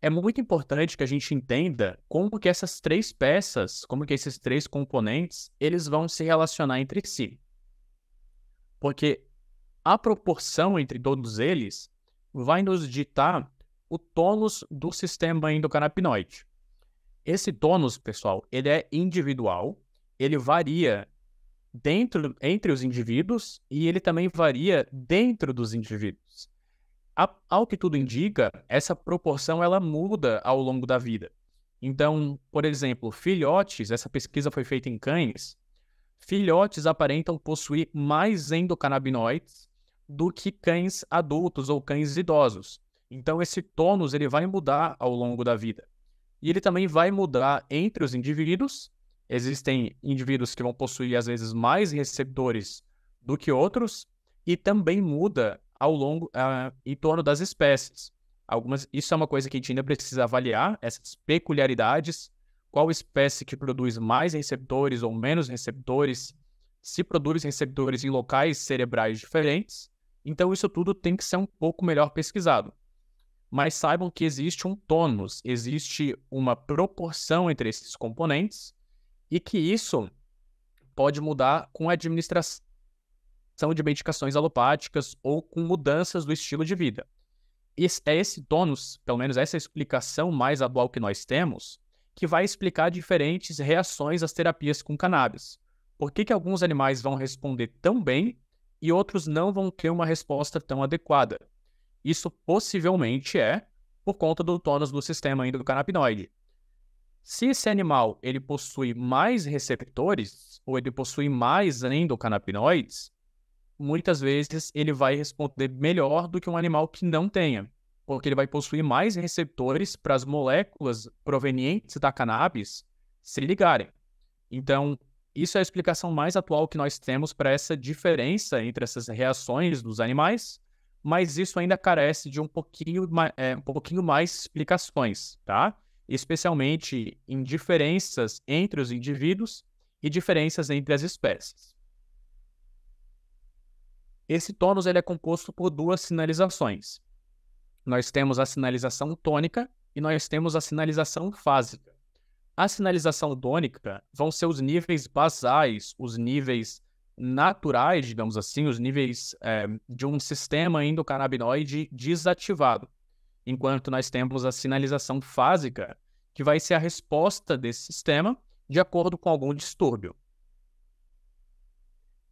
É muito importante que a gente entenda como que essas três peças, como que esses três componentes, eles vão se relacionar entre si. Porque a proporção entre todos eles vai nos ditar o tônus do sistema endocannabinoide. Esse tônus, pessoal, ele é individual, ele varia entre os indivíduos e ele também varia dentro dos indivíduos. Ao que tudo indica, essa proporção ela muda ao longo da vida. Então, por exemplo, filhotes, essa pesquisa foi feita em cães, filhotes aparentam possuir mais endocannabinoides do que cães adultos ou cães idosos. Então, esse tônus ele vai mudar ao longo da vida. E ele também vai mudar entre os indivíduos. Existem indivíduos que vão possuir, às vezes, mais receptores do que outros, e também muda ao longo, em torno das espécies. Isso é uma coisa que a gente ainda precisa avaliar, essas peculiaridades, qual espécie que produz mais receptores ou menos receptores, se produz receptores em locais cerebrais diferentes. Então, isso tudo tem que ser um pouco melhor pesquisado. Mas saibam que existe um tônus, existe uma proporção entre esses componentes e que isso pode mudar com a administração de medicações alopáticas ou com mudanças do estilo de vida. É esse tônus, pelo menos essa explicação mais atual que nós temos, que vai explicar diferentes reações às terapias com cannabis. Por que alguns animais vão responder tão bem e outros não vão ter uma resposta tão adequada? Isso possivelmente é por conta do tônus do sistema endocannabinoide. Se esse animal ele possui mais receptores ou ele possui mais endocannabinoides, muitas vezes ele vai responder melhor do que um animal que não tenha, porque ele vai possuir mais receptores para as moléculas provenientes da cannabis se ligarem. Então, isso é a explicação mais atual que nós temos para essa diferença entre essas reações dos animais, mas isso ainda carece de um pouquinho mais explicações, tá? Especialmente em diferenças entre os indivíduos e diferenças entre as espécies. Esse tônus ele é composto por duas sinalizações. Nós temos a sinalização tônica e nós temos a sinalização fásica. A sinalização tônica vão ser os níveis basais, os níveis naturais, digamos assim, os níveis de um sistema endocannabinoide desativado. Enquanto nós temos a sinalização fásica, que vai ser a resposta desse sistema de acordo com algum distúrbio.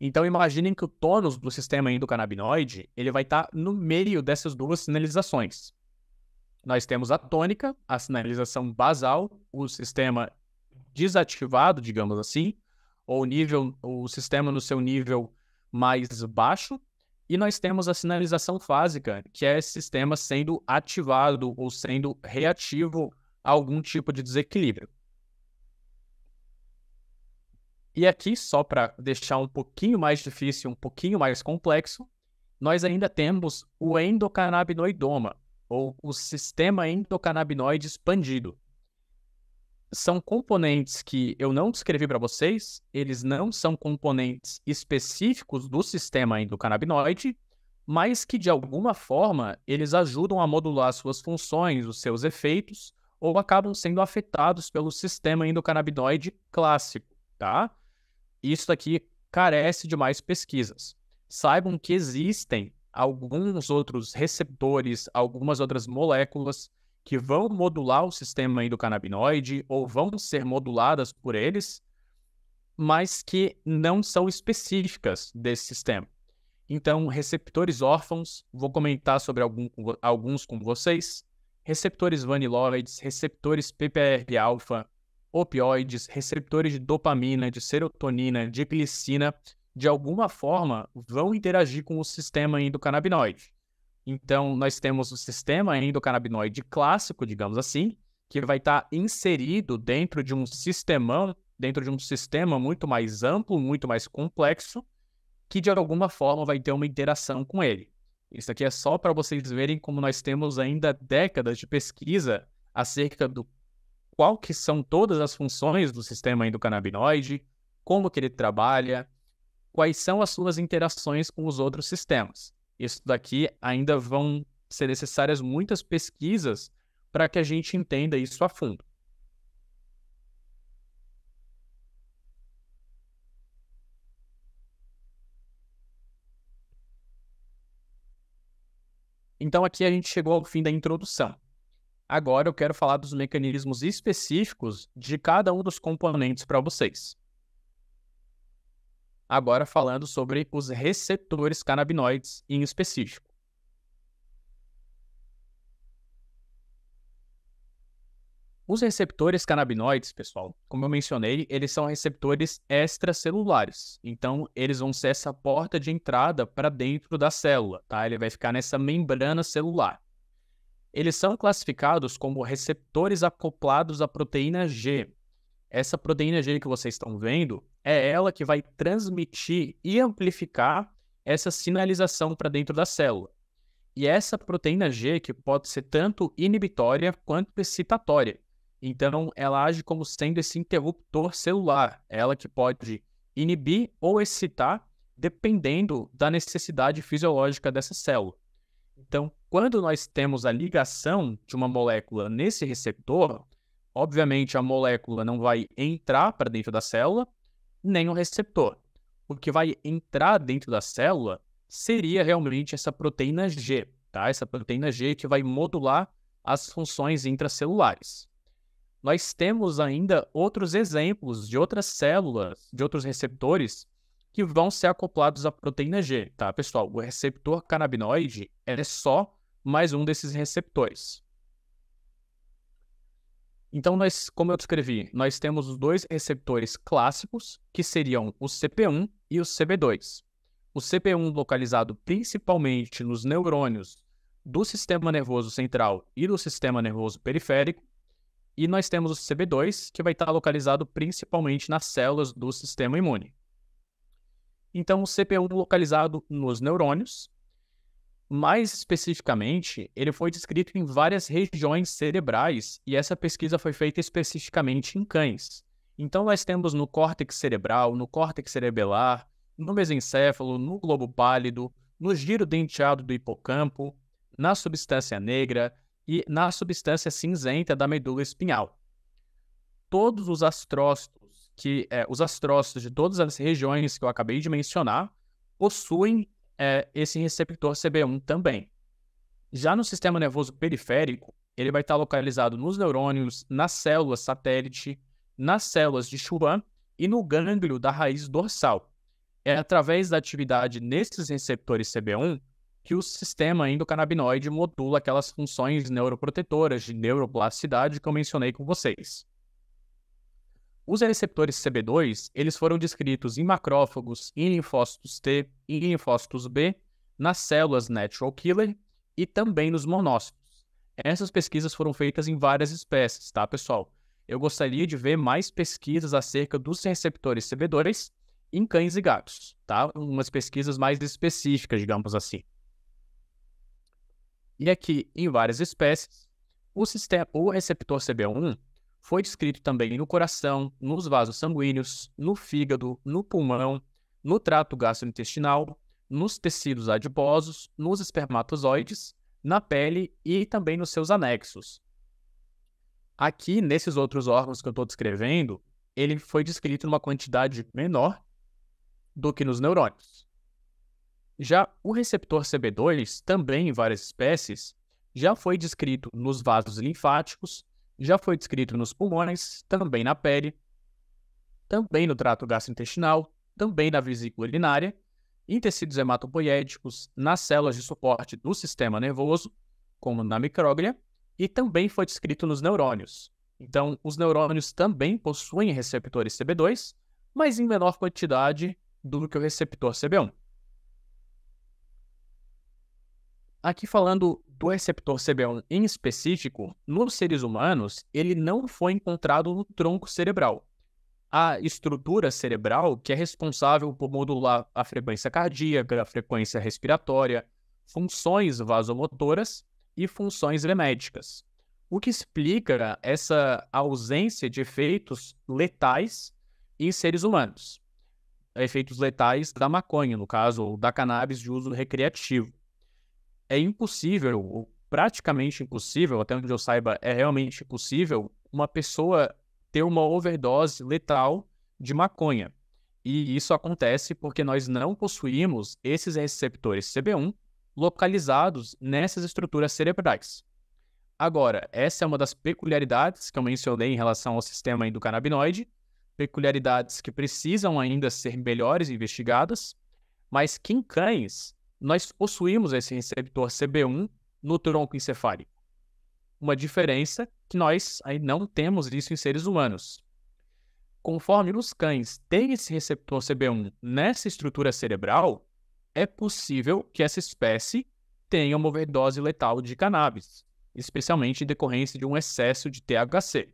Então, imaginem que o tônus do sistema endocannabinoide ele vai estar no meio dessas duas sinalizações. Nós temos a tônica, a sinalização basal, o sistema desativado, digamos assim, ou o sistema no seu nível mais baixo, e nós temos a sinalização fásica, que é esse sistema sendo ativado ou sendo reativo a algum tipo de desequilíbrio. E aqui, só para deixar um pouquinho mais difícil, um pouquinho mais complexo, nós ainda temos o endocannabinoidoma, ou o sistema endocannabinoide expandido. São componentes que eu não descrevi para vocês, eles não são componentes específicos do sistema endocannabinoide, mas que de alguma forma eles ajudam a modular suas funções, os seus efeitos, ou acabam sendo afetados pelo sistema endocannabinoide clássico, tá? Isso aqui carece de mais pesquisas. Saibam que existem alguns outros receptores, algumas outras moléculas que vão modular o sistema endocannabinoide ou vão ser moduladas por eles, mas que não são específicas desse sistema. Então, receptores órfãos, vou comentar sobre alguns com vocês. Receptores vaniloides, receptores PPR-alfa, opioides, receptores de dopamina, de serotonina, de glicina, de alguma forma vão interagir com o sistema endocannabinoide. Então, nós temos o sistema endocannabinoide clássico, digamos assim, que vai estar inserido dentro de um sistema muito mais amplo, muito mais complexo, que de alguma forma vai ter uma interação com ele. Isso aqui é só para vocês verem como nós temos ainda décadas de pesquisa acerca do qual que são todas as funções do sistema endocannabinoide, como que ele trabalha, quais são as suas interações com os outros sistemas. Isso daqui ainda vão ser necessárias muitas pesquisas para que a gente entenda isso a fundo. Então aqui a gente chegou ao fim da introdução. Agora eu quero falar dos mecanismos específicos de cada um dos componentes para vocês. Agora falando sobre os receptores canabinoides em específico. Os receptores canabinoides, pessoal, como eu mencionei, eles são receptores extracelulares. Então, eles vão ser essa porta de entrada para dentro da célula, tá? Ele vai ficar nessa membrana celular. Eles são classificados como receptores acoplados à proteína G. Essa proteína G que vocês estão vendo é ela que vai transmitir e amplificar essa sinalização para dentro da célula. E essa proteína G que pode ser tanto inibitória quanto excitatória. Então, ela age como sendo esse interruptor celular, ela que pode inibir ou excitar, dependendo da necessidade fisiológica dessa célula. Então, quando nós temos a ligação de uma molécula nesse receptor, obviamente a molécula não vai entrar para dentro da célula, nem o receptor. O que vai entrar dentro da célula seria realmente essa proteína G, tá? Essa proteína G que vai modular as funções intracelulares. Nós temos ainda outros exemplos de outras células, de outros receptores que vão ser acoplados à proteína G, tá, pessoal? O receptor canabinoide é só mais um desses receptores. Então, como eu descrevi, nós temos os dois receptores clássicos, que seriam o CP1 e o CB2. O CP1 localizado principalmente nos neurônios do sistema nervoso central e do sistema nervoso periférico, e nós temos o CB2, que vai estar localizado principalmente nas células do sistema imune. Então, o CP1 localizado nos neurônios, mais especificamente, ele foi descrito em várias regiões cerebrais e essa pesquisa foi feita especificamente em cães. Então, nós temos no córtex cerebral, no córtex cerebelar, no mesencéfalo, no globo pálido, no giro denteado do hipocampo, na substância negra e na substância cinzenta da medula espinhal. Todos os astrócitos, os astrócitos de todas as regiões que eu acabei de mencionar, possuem esse receptor CB1 também. Já no sistema nervoso periférico, ele vai estar localizado nos neurônios, nas células satélite, nas células de Schwann e no gânglio da raiz dorsal. É através da atividade nesses receptores CB1 que o sistema endocannabinoide modula aquelas funções neuroprotetoras de neuroplasticidade que eu mencionei com vocês. Os receptores CB2, eles foram descritos em macrófagos, em linfócitos T e em linfócitos B, nas células natural killer e também nos monócitos. Essas pesquisas foram feitas em várias espécies, tá, pessoal? Eu gostaria de ver mais pesquisas acerca dos receptores CB2 em cães e gatos, tá? Umas pesquisas mais específicas, digamos assim. E aqui, em várias espécies, o receptor CB1 foi descrito também no coração, nos vasos sanguíneos, no fígado, no pulmão, no trato gastrointestinal, nos tecidos adiposos, nos espermatozoides, na pele e também nos seus anexos. Aqui, nesses outros órgãos que eu estou descrevendo, ele foi descrito numa quantidade menor do que nos neurônios. Já o receptor CB2, também em várias espécies, já foi descrito nos vasos linfáticos, já foi descrito nos pulmões, também na pele, também no trato gastrointestinal, também na vesícula urinária, em tecidos hematopoiéticos, nas células de suporte do sistema nervoso, como na micróglia, e também foi descrito nos neurônios. Então, os neurônios também possuem receptores CB2, mas em menor quantidade do que o receptor CB1. Aqui falando do receptor CB1 em específico, nos seres humanos, ele não foi encontrado no tronco cerebral. A estrutura cerebral, que é responsável por modular a frequência cardíaca, a frequência respiratória, funções vasomotoras e funções veméticas. O que explica essa ausência de efeitos letais em seres humanos. Efeitos letais da maconha, no caso, ou da cannabis de uso recreativo. É impossível, ou praticamente impossível, até onde eu saiba, é realmente impossível, uma pessoa ter uma overdose letal de maconha. E isso acontece porque nós não possuímos esses receptores CB1 localizados nessas estruturas cerebrais. Agora, essa é uma das peculiaridades que eu mencionei em relação ao sistema endocannabinoide, peculiaridades que precisam ainda ser melhores investigadas, mas que em cães nós possuímos esse receptor CB1 no tronco encefálico. Uma diferença que nós ainda não temos isso em seres humanos. Conforme os cães têm esse receptor CB1 nessa estrutura cerebral, é possível que essa espécie tenha uma overdose letal de cannabis, especialmente em decorrência de um excesso de THC.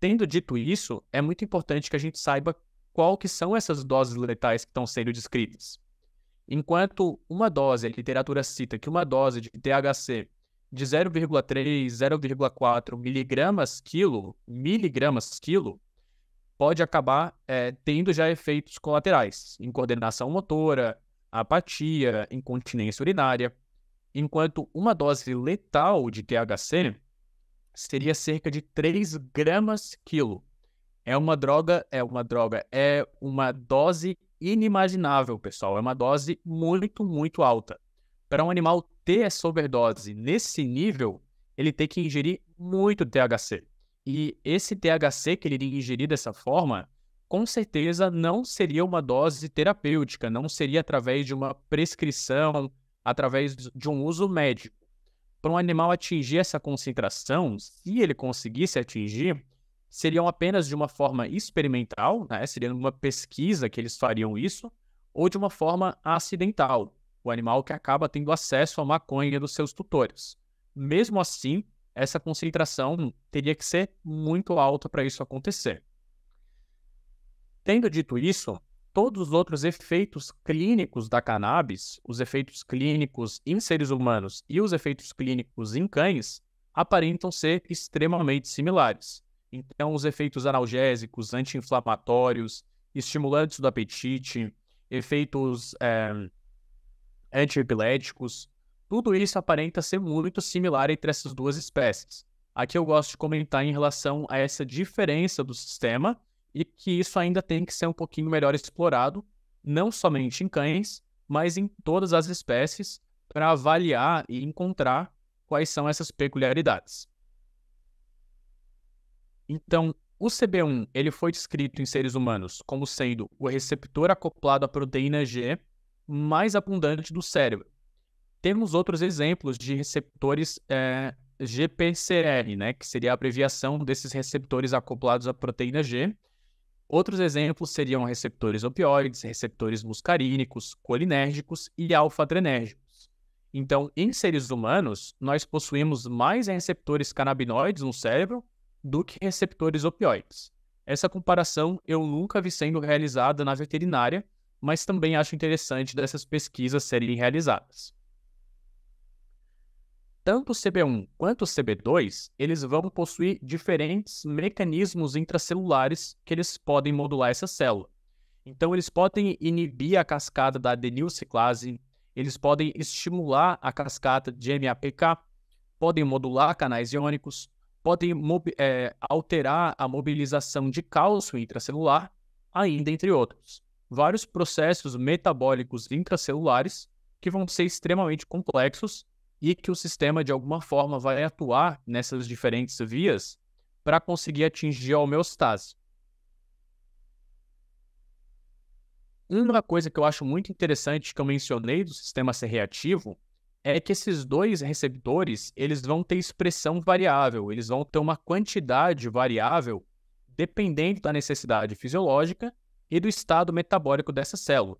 Tendo dito isso, é muito importante que a gente saiba qual que são essas doses letais que estão sendo descritas. Enquanto uma dose, a literatura cita que uma dose de THC de 0,3, 0,4 miligramas quilo, pode acabar tendo já efeitos colaterais, incoordenação motora, apatia, incontinência urinária, enquanto uma dose letal de THC seria cerca de 3 gramas quilo. É uma dose inimaginável, pessoal. É uma dose muito, muito alta. Para um animal ter essa overdose nesse nível, ele tem que ingerir muito THC. E esse THC que ele iria ingerir dessa forma, com certeza não seria uma dose terapêutica, não seria através de uma prescrição, através de um uso médico. Para um animal atingir essa concentração, se ele conseguisse atingir, seriam apenas de uma forma experimental, né? Seria uma pesquisa que eles fariam isso, ou de uma forma acidental, o animal que acaba tendo acesso à maconha dos seus tutores. Mesmo assim, essa concentração teria que ser muito alta para isso acontecer. Tendo dito isso, todos os outros efeitos clínicos da cannabis, os efeitos clínicos em seres humanos e os efeitos clínicos em cães, aparentam ser extremamente similares. Então, os efeitos analgésicos, anti-inflamatórios, estimulantes do apetite, efeitos antiepiléticos, tudo isso aparenta ser muito similar entre essas duas espécies. Aqui eu gosto de comentar em relação a essa diferença do sistema e que isso ainda tem que ser um pouquinho melhor explorado, não somente em cães, mas em todas as espécies, para avaliar e encontrar quais são essas peculiaridades. Então, O CB1 ele foi descrito em seres humanos como sendo o receptor acoplado à proteína G mais abundante do cérebro. Temos outros exemplos de receptores GPCR, né, que seria a abreviação desses receptores acoplados à proteína G. Outros exemplos seriam receptores opioides, receptores muscarínicos, colinérgicos e alfa-adrenérgicos. Então, em seres humanos, nós possuímos mais receptores canabinoides no cérebro do que receptores opioides. Essa comparação eu nunca vi sendo realizada na veterinária, mas também acho interessante dessas pesquisas serem realizadas. Tanto o CB1 quanto o CB2, eles vão possuir diferentes mecanismos intracelulares que eles podem modular essa célula. Então, eles podem inibir a cascata da adenilciclase, eles podem estimular a cascata de MAPK, podem modular canais iônicos, podem alterar a mobilização de cálcio intracelular, ainda entre outros. Vários processos metabólicos intracelulares que vão ser extremamente complexos e que o sistema, de alguma forma, vai atuar nessas diferentes vias para conseguir atingir a homeostase. Uma coisa que eu acho muito interessante que eu mencionei do sistema C reativo é que esses dois receptores eles vão ter expressão variável, eles vão ter uma quantidade variável dependendo da necessidade fisiológica e do estado metabólico dessa célula.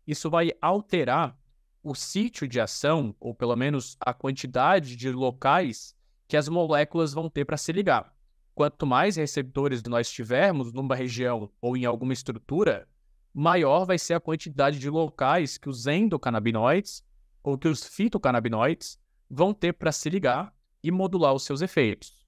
Isso vai alterar o sítio de ação, ou pelo menos a quantidade de locais que as moléculas vão ter para se ligar. Quanto mais receptores nós tivermos numa região ou em alguma estrutura, maior vai ser a quantidade de locais que os endocannabinoides ou que os fitocannabinoides vão ter para se ligar e modular os seus efeitos.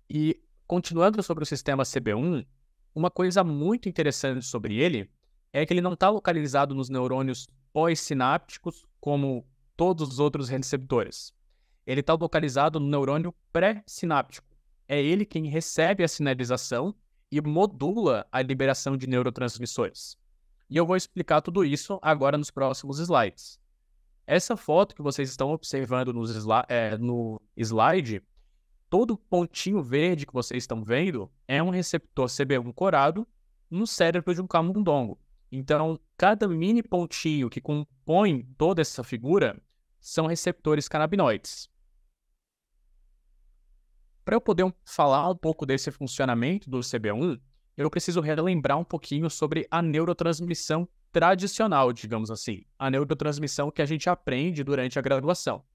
E, continuando sobre o sistema CB1, uma coisa muito interessante sobre ele é que ele não está localizado nos neurônios pós-sinápticos como todos os outros receptores. Ele está localizado no neurônio pré-sináptico. É ele quem recebe a sinalização e modula a liberação de neurotransmissores. E eu vou explicar tudo isso agora nos próximos slides. Essa foto que vocês estão observando no slide, todo pontinho verde que vocês estão vendo é um receptor CB1 corado no cérebro de um camundongo. Então, cada mini pontinho que compõe toda essa figura são receptores canabinoides. Para eu poder falar um pouco desse funcionamento do CB1, eu preciso relembrar um pouquinho sobre a neurotransmissão tradicional, digamos assim, a neurotransmissão que a gente aprende durante a graduação.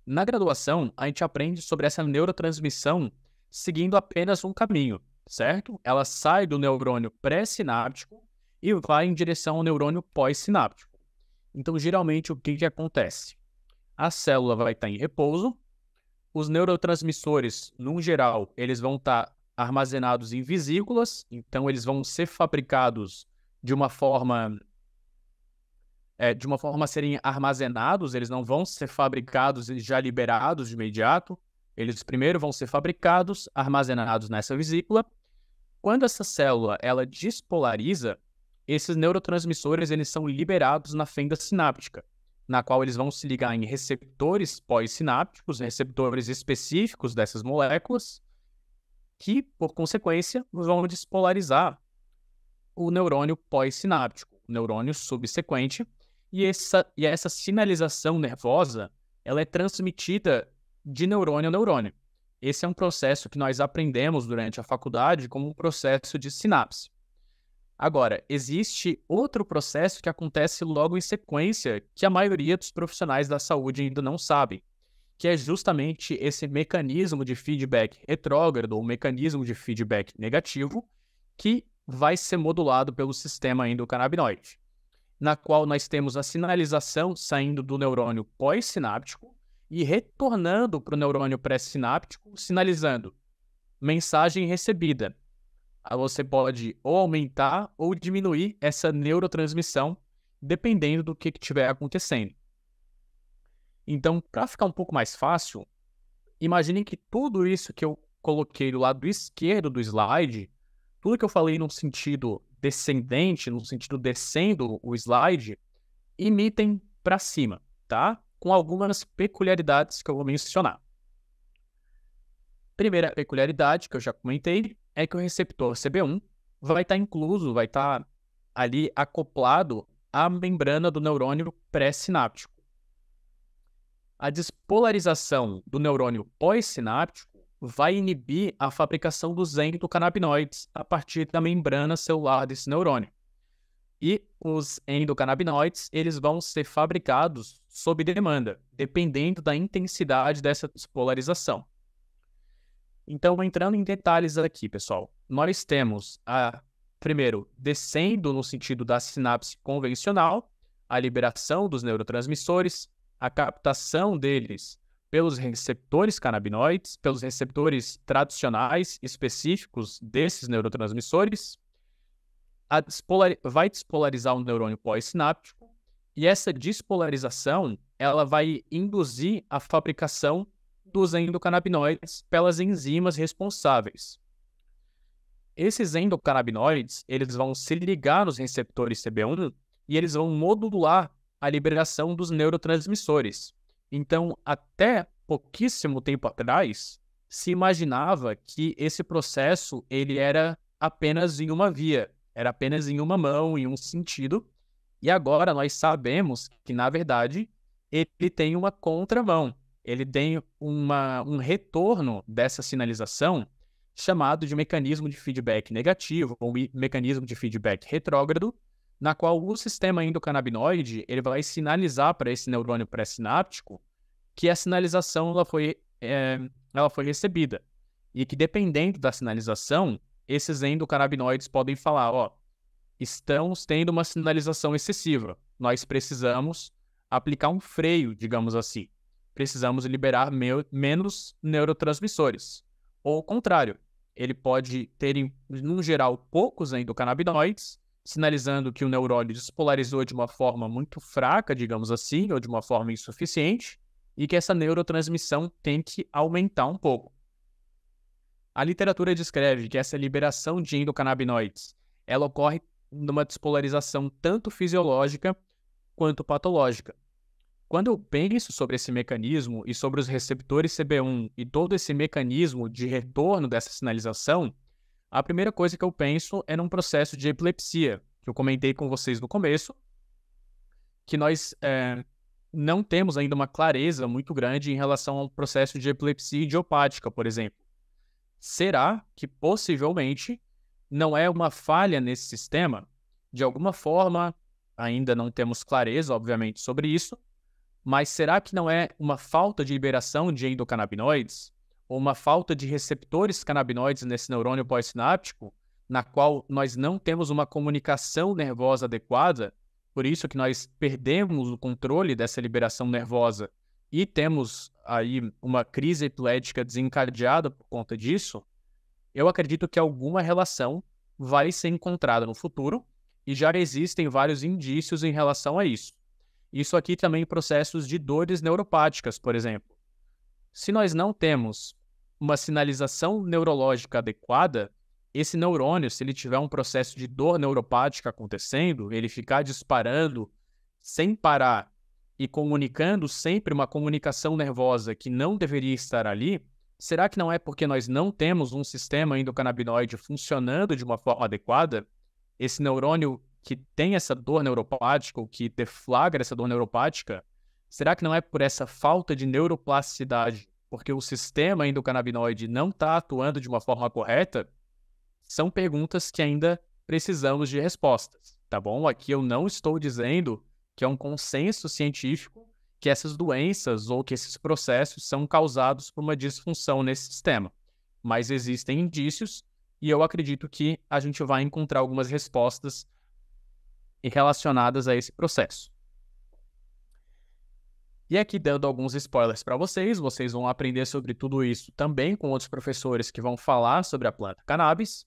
Na graduação, a gente aprende sobre essa neurotransmissão seguindo apenas um caminho, certo? Ela sai do neurônio pré-sináptico e vai em direção ao neurônio pós-sináptico. Então, geralmente, o que acontece? A célula vai estar em repouso, os neurotransmissores, no geral, eles vão estar armazenados em vesículas, então eles vão ser fabricados de uma forma a serem armazenados, eles não vão ser fabricados e já liberados de imediato. Eles primeiro vão ser fabricados, armazenados nessa vesícula. Quando essa célula ela despolariza, esses neurotransmissores eles são liberados na fenda sináptica, na qual eles vão se ligar em receptores pós-sinápticos, receptores específicos dessas moléculas, que, por consequência, vão despolarizar o neurônio pós-sináptico, o neurônio subsequente, e essa sinalização nervosa ela é transmitida de neurônio a neurônio. Esse é um processo que nós aprendemos durante a faculdade como um processo de sinapse. Agora, existe outro processo que acontece logo em sequência que a maioria dos profissionais da saúde ainda não sabem, que é justamente esse mecanismo de feedback retrógrado ou mecanismo de feedback negativo que vai ser modulado pelo sistema endocannabinoide, na qual nós temos a sinalização saindo do neurônio pós-sináptico e retornando para o neurônio pré-sináptico, sinalizando mensagem recebida. Você pode ou aumentar ou diminuir essa neurotransmissão, dependendo do que estiver acontecendo. Então, para ficar um pouco mais fácil, imaginem que tudo isso que eu coloquei do lado esquerdo do slide tudo que eu falei no sentido descendente, no sentido descendo o slide, imitem para cima, tá? Com algumas peculiaridades que eu vou mencionar. Primeira peculiaridade que eu já comentei é que o receptor CB1 vai estar incluso, vai estar ali acoplado à membrana do neurônio pré-sináptico. A despolarização do neurônio pós-sináptico vai inibir a fabricação dos endocannabinoides a partir da membrana celular desse neurônio. E os endocannabinoides, eles vão ser fabricados sob demanda, dependendo da intensidade dessa despolarização. Então, entrando em detalhes aqui, pessoal, nós temos primeiro, descendo no sentido da sinapse convencional, a liberação dos neurotransmissores, a captação deles pelos receptores canabinoides, pelos receptores tradicionais específicos desses neurotransmissores, vai despolarizar o neurônio pós-sináptico, e essa despolarização ela vai induzir a fabricação dos endocannabinoides pelas enzimas responsáveis. Esses endocannabinoides eles vão se ligar nos receptores CB1 e eles vão modular a liberação dos neurotransmissores. Então, até pouquíssimo tempo atrás, se imaginava que esse processo ele era apenas em uma via, era apenas em uma mão, em um sentido, e agora nós sabemos que, na verdade, ele tem uma contramão, ele tem um retorno dessa sinalização chamado de mecanismo de feedback negativo, ou mecanismo de feedback retrógrado, na qual o sistema endocannabinoide ele vai sinalizar para esse neurônio pré-sináptico que a sinalização ela foi recebida. E que, dependendo da sinalização, esses endocannabinoides podem falar, ó, estamos tendo uma sinalização excessiva, nós precisamos aplicar um freio, digamos assim. Precisamos liberar menos neurotransmissores. Ou ao contrário, ele pode ter, no geral, poucos endocannabinoides, sinalizando que o neurônio despolarizou de uma forma muito fraca, digamos assim, ou de uma forma insuficiente, e que essa neurotransmissão tem que aumentar um pouco. A literatura descreve que essa liberação de endocannabinoides ela ocorre numa despolarização tanto fisiológica quanto patológica. Quando eu penso sobre esse mecanismo e sobre os receptores CB1 e todo esse mecanismo de retorno dessa sinalização, a primeira coisa que eu penso é num processo de epilepsia, que eu comentei com vocês no começo, que nós não temos ainda uma clareza muito grande em relação ao processo de epilepsia idiopática, por exemplo. Será que, possivelmente, não é uma falha nesse sistema? De alguma forma, ainda não temos clareza, obviamente, sobre isso, mas será que não é uma falta de liberação de endocannabinoides? Ou uma falta de receptores canabinoides nesse neurônio pós-sináptico, na qual nós não temos uma comunicação nervosa adequada, por isso que nós perdemos o controle dessa liberação nervosa e temos aí uma crise epilética desencadeada por conta disso? Eu acredito que alguma relação vai ser encontrada no futuro e já existem vários indícios em relação a isso. Isso aqui também em processos de dores neuropáticas, por exemplo. Se nós não temos uma sinalização neurológica adequada, esse neurônio, se ele tiver um processo de dor neuropática acontecendo, ele ficar disparando sem parar e comunicando sempre uma comunicação nervosa que não deveria estar ali, será que não é porque nós não temos um sistema endocannabinoide funcionando de uma forma adequada? Esse neurônio que tem essa dor neuropática, ou que deflagra essa dor neuropática, será que não é por essa falta de neuroplasticidade, porque o sistema endocannabinoide não está atuando de uma forma correta? São perguntas que ainda precisamos de respostas, tá bom? Aqui eu não estou dizendo que é um consenso científico que essas doenças ou que esses processos são causados por uma disfunção nesse sistema, mas existem indícios e eu acredito que a gente vai encontrar algumas respostas relacionadas a esse processo. E aqui, dando alguns spoilers para vocês vão aprender sobre tudo isso também com outros professores que vão falar sobre a planta cannabis,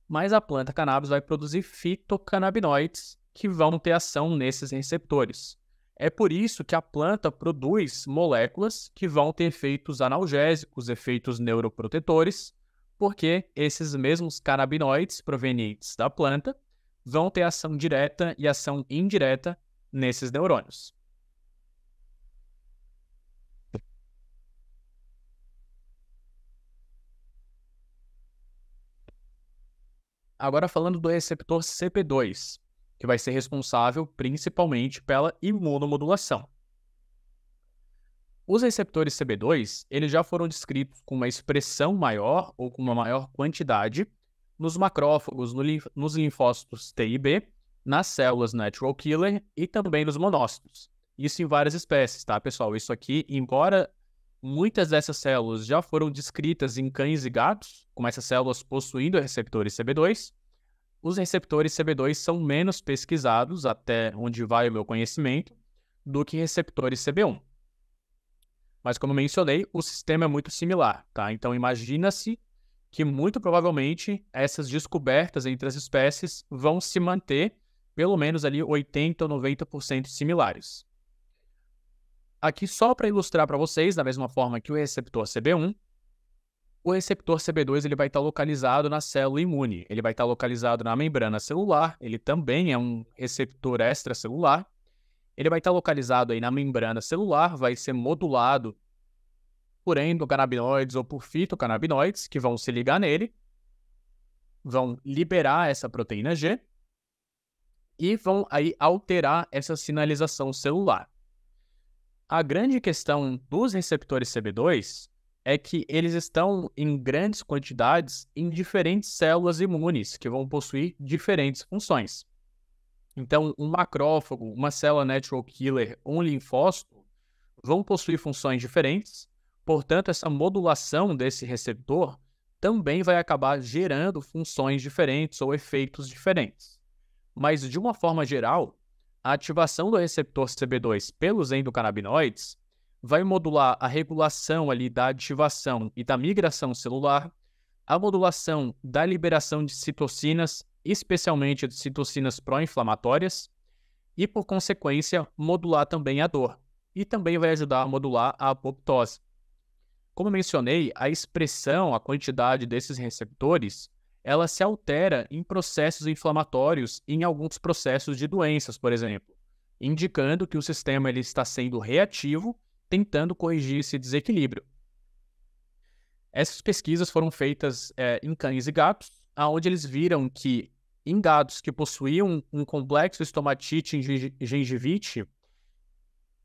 mas a planta cannabis vai produzir fitocannabinoides que vão ter ação nesses receptores. É por isso que a planta produz moléculas que vão ter efeitos analgésicos, efeitos neuroprotetores, porque esses mesmos canabinoides provenientes da planta vão ter ação direta e ação indireta nesses neurônios. Agora falando do receptor CB2, que vai ser responsável principalmente pela imunomodulação. Os receptores CB2, eles já foram descritos com uma expressão maior ou com uma maior quantidade nos macrófagos, nos linfócitos T e B, nas células natural killer e também nos monócitos. Isso em várias espécies, tá, pessoal? Isso aqui, embora muitas dessas células já foram descritas em cães e gatos, com essas células possuindo receptores CB2, os receptores CB2 são menos pesquisados, até onde vai o meu conhecimento, do que receptores CB1. Mas, como mencionei, o sistema é muito similar, tá? Então, imagina-se que, muito provavelmente, essas descobertas entre as espécies vão se manter, pelo menos ali, 80% ou 90% similares. Aqui, só para ilustrar para vocês, da mesma forma que o receptor CB1, o receptor CB2 ele vai estar localizado na célula imune, ele vai estar localizado na membrana celular, ele também é um receptor extracelular. Ele vai estar localizado aí na membrana celular, vai ser modulado por endocannabinoides ou por fitocannabinoides, que vão se ligar nele, vão liberar essa proteína G e vão aí alterar essa sinalização celular. A grande questão dos receptores CB2 é que eles estão em grandes quantidades em diferentes células imunes, que vão possuir diferentes funções. Então, um macrófago, uma célula natural killer, um linfócito vão possuir funções diferentes, portanto, essa modulação desse receptor também vai acabar gerando funções diferentes ou efeitos diferentes. Mas, de uma forma geral, a ativação do receptor CB2 pelos endocannabinoides vai modular a regulação ali da ativação e da migração celular, a modulação da liberação de citocinas, especialmente de citocinas pró-inflamatórias, e, por consequência, modular também a dor. E também vai ajudar a modular a apoptose. Como eu mencionei, a expressão, a quantidade desses receptores, ela se altera em processos inflamatórios e em alguns processos de doenças, por exemplo, indicando que o sistema ele está sendo reativo, tentando corrigir esse desequilíbrio. Essas pesquisas foram feitas em cães e gatos, onde eles viram que em gatos que possuíam um complexo estomatite e gengivite,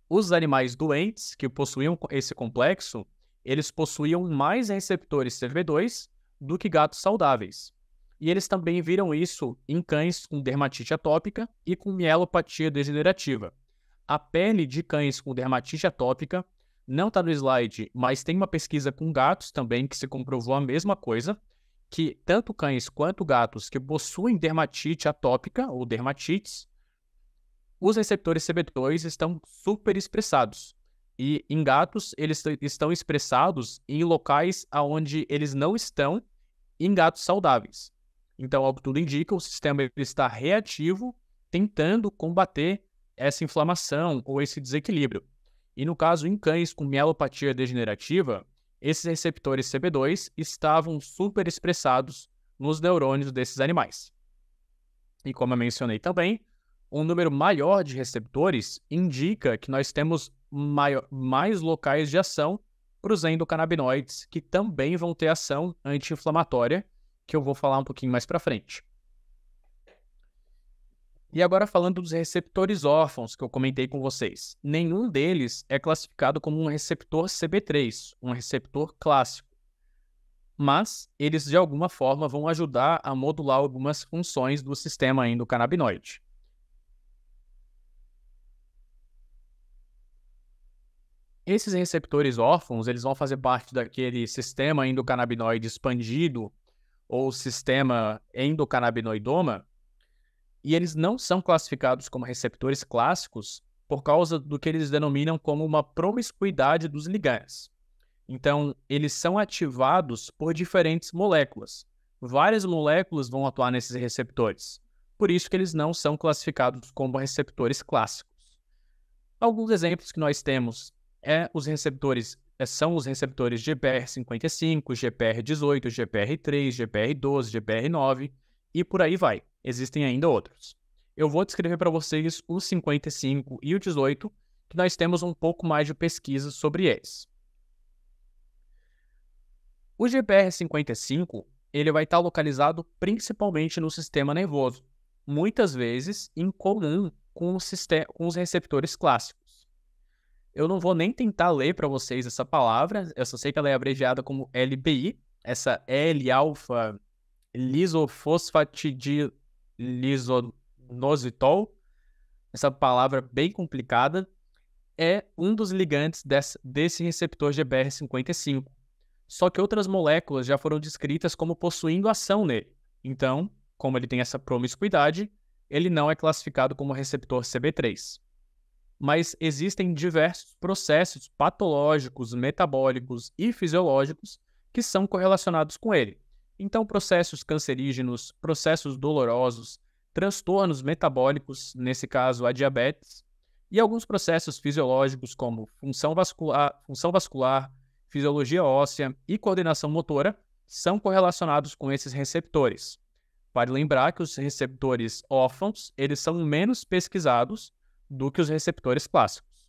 os animais doentes que possuíam esse complexo, eles possuíam mais receptores CB2 do que gatos saudáveis. E eles também viram isso em cães com dermatite atópica e com mielopatia degenerativa. A pele de cães com dermatite atópica não está no slide, mas tem uma pesquisa com gatos também que se comprovou a mesma coisa, que tanto cães quanto gatos que possuem dermatite atópica ou dermatites, os receptores CB2 estão super expressados. E em gatos, eles estão expressados em locais onde eles não estão em gatos saudáveis. Então, ao que tudo indica, o sistema está reativo, tentando combater essa inflamação ou esse desequilíbrio. E no caso, em cães com mielopatia degenerativa, esses receptores CB2 estavam super expressados nos neurônios desses animais. E como eu mencionei também, um número maior de receptores indica que nós temos mais locais de ação para os endocannabinoides, que também vão ter ação anti-inflamatória, que eu vou falar um pouquinho mais para frente. E agora falando dos receptores órfãos que eu comentei com vocês. Nenhum deles é classificado como um receptor CB3, um receptor clássico. Mas eles, de alguma forma, vão ajudar a modular algumas funções do sistema endocannabinoide. Esses receptores órfãos, eles vão fazer parte daquele sistema endocannabinoide expandido ou sistema endocannabinoidoma, e eles não são classificados como receptores clássicos por causa do que eles denominam como uma promiscuidade dos ligands. Então, eles são ativados por diferentes moléculas. Várias moléculas vão atuar nesses receptores. Por isso que eles não são classificados como receptores clássicos. Alguns exemplos que nós temos os receptores são os receptores GPR55, GPR18, GPR3, GPR12, GPR9 e por aí vai. Existem ainda outros. Eu vou descrever para vocês o 55 e o 18, que nós temos um pouco mais de pesquisa sobre eles. O GPR55, ele vai estar localizado principalmente no sistema nervoso, muitas vezes em comum com os receptores clássicos. Eu não vou nem tentar ler para vocês essa palavra, eu só sei que ela é abreviada como LBI, essa L-alfa lisofosfatidilinositol, essa palavra bem complicada, é um dos ligantes desse receptor GPR55. Só que outras moléculas já foram descritas como possuindo ação nele. Então, como ele tem essa promiscuidade, ele não é classificado como receptor CB3. Mas existem diversos processos patológicos, metabólicos e fisiológicos que são correlacionados com ele. Então, processos cancerígenos, processos dolorosos, transtornos metabólicos, nesse caso a diabetes, e alguns processos fisiológicos como função vascular, fisiologia óssea e coordenação motora são correlacionados com esses receptores. Vale lembrar que os receptores órfãos, eles são menos pesquisados do que os receptores clássicos.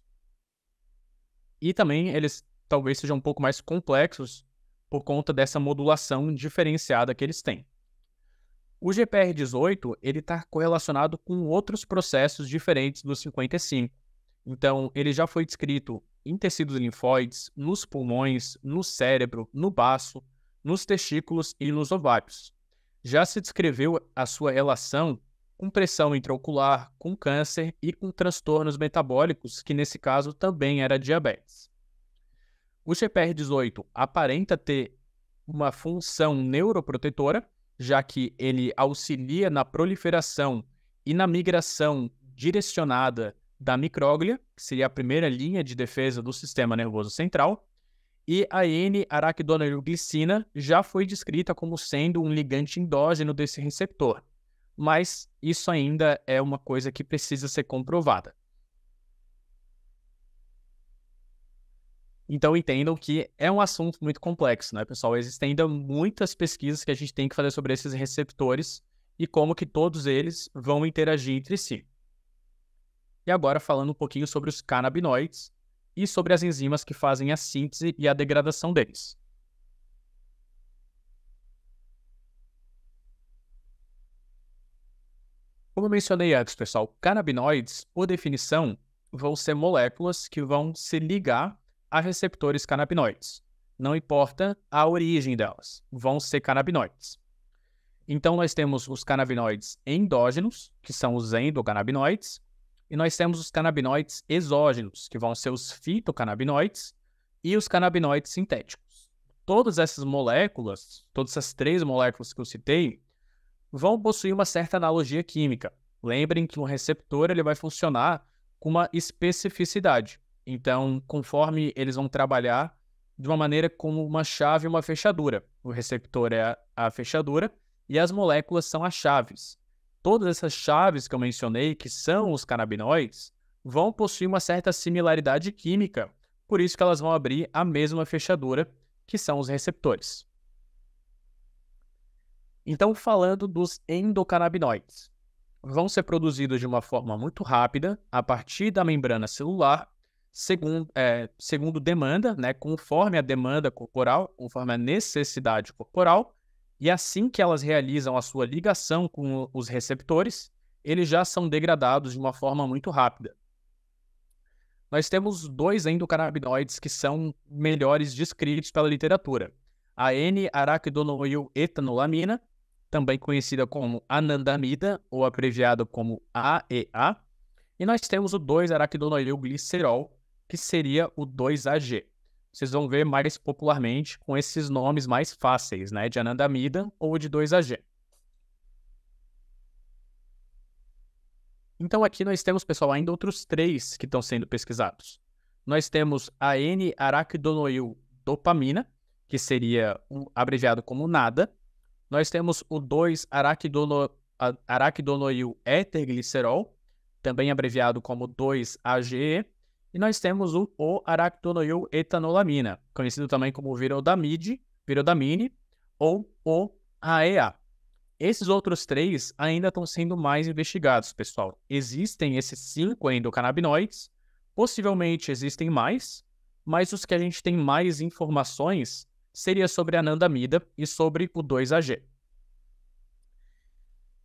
E também eles talvez sejam um pouco mais complexos por conta dessa modulação diferenciada que eles têm. O GPR18 está correlacionado com outros processos diferentes do 55. Então, ele já foi descrito em tecidos linfóides, nos pulmões, no cérebro, no baço, nos testículos e nos ovários. Já se descreveu a sua relação com pressão intraocular, com câncer e com transtornos metabólicos, que nesse caso também era diabetes. O GPR18 aparenta ter uma função neuroprotetora, já que ele auxilia na proliferação e na migração direcionada da micróglia, que seria a primeira linha de defesa do sistema nervoso central, e a N-araquidonilglicina já foi descrita como sendo um ligante endógeno desse receptor, mas isso ainda é uma coisa que precisa ser comprovada. Então entendam que é um assunto muito complexo, né, pessoal? Existem ainda muitas pesquisas que a gente tem que fazer sobre esses receptores e como que todos eles vão interagir entre si. E agora falando um pouquinho sobre os canabinoides e sobre as enzimas que fazem a síntese e a degradação deles. Como eu mencionei antes, pessoal, canabinoides, por definição, vão ser moléculas que vão se ligar a receptores canabinoides. Não importa a origem delas, vão ser canabinoides. Então, nós temos os canabinoides endógenos, que são os endocannabinoides, e nós temos os canabinoides exógenos, que vão ser os fitocannabinoides, e os canabinoides sintéticos. Todas essas moléculas, todas essas 3 moléculas que eu citei, vão possuir uma certa analogia química. Lembrem que um receptor ele vai funcionar com uma especificidade. Então, conforme eles vão trabalhar de uma maneira como uma chave e uma fechadura. O receptor é a fechadura e as moléculas são as chaves. Todas essas chaves que eu mencionei, que são os canabinoides, vão possuir uma certa similaridade química, por isso que elas vão abrir a mesma fechadura, que são os receptores. Então, falando dos endocannabinoides, vão ser produzidos de uma forma muito rápida, a partir da membrana celular, segundo demanda, né, conforme a demanda corporal, conforme a necessidade corporal, e assim que elas realizam a sua ligação com os receptores, eles já são degradados de uma forma muito rápida. Nós temos 2 endocannabinoides que são melhores descritos pela literatura. A N-araquidonoiletanolamina, também conhecida como anandamida, ou abreviado como AEA, e nós temos o 2-araquidonoilglicerol, que seria o 2-AG. Vocês vão ver mais popularmente com esses nomes mais fáceis, né, de anandamida ou de 2-AG. Então aqui nós temos, pessoal, ainda outros 3 que estão sendo pesquisados. Nós temos a N-araquidonoildopamina, que seria abreviado como NADA. Nós temos o 2-araquidonoileterglicerol, também abreviado como 2-AGE. E nós temos o O-aractonoil-etanolamina, conhecido também como virodamine ou OAEA. Esses outros 3 ainda estão sendo mais investigados, pessoal. Existem esses 5 endocannabinoides, possivelmente existem mais, mas os que a gente tem mais informações seria sobre a anandamida e sobre o 2-AG.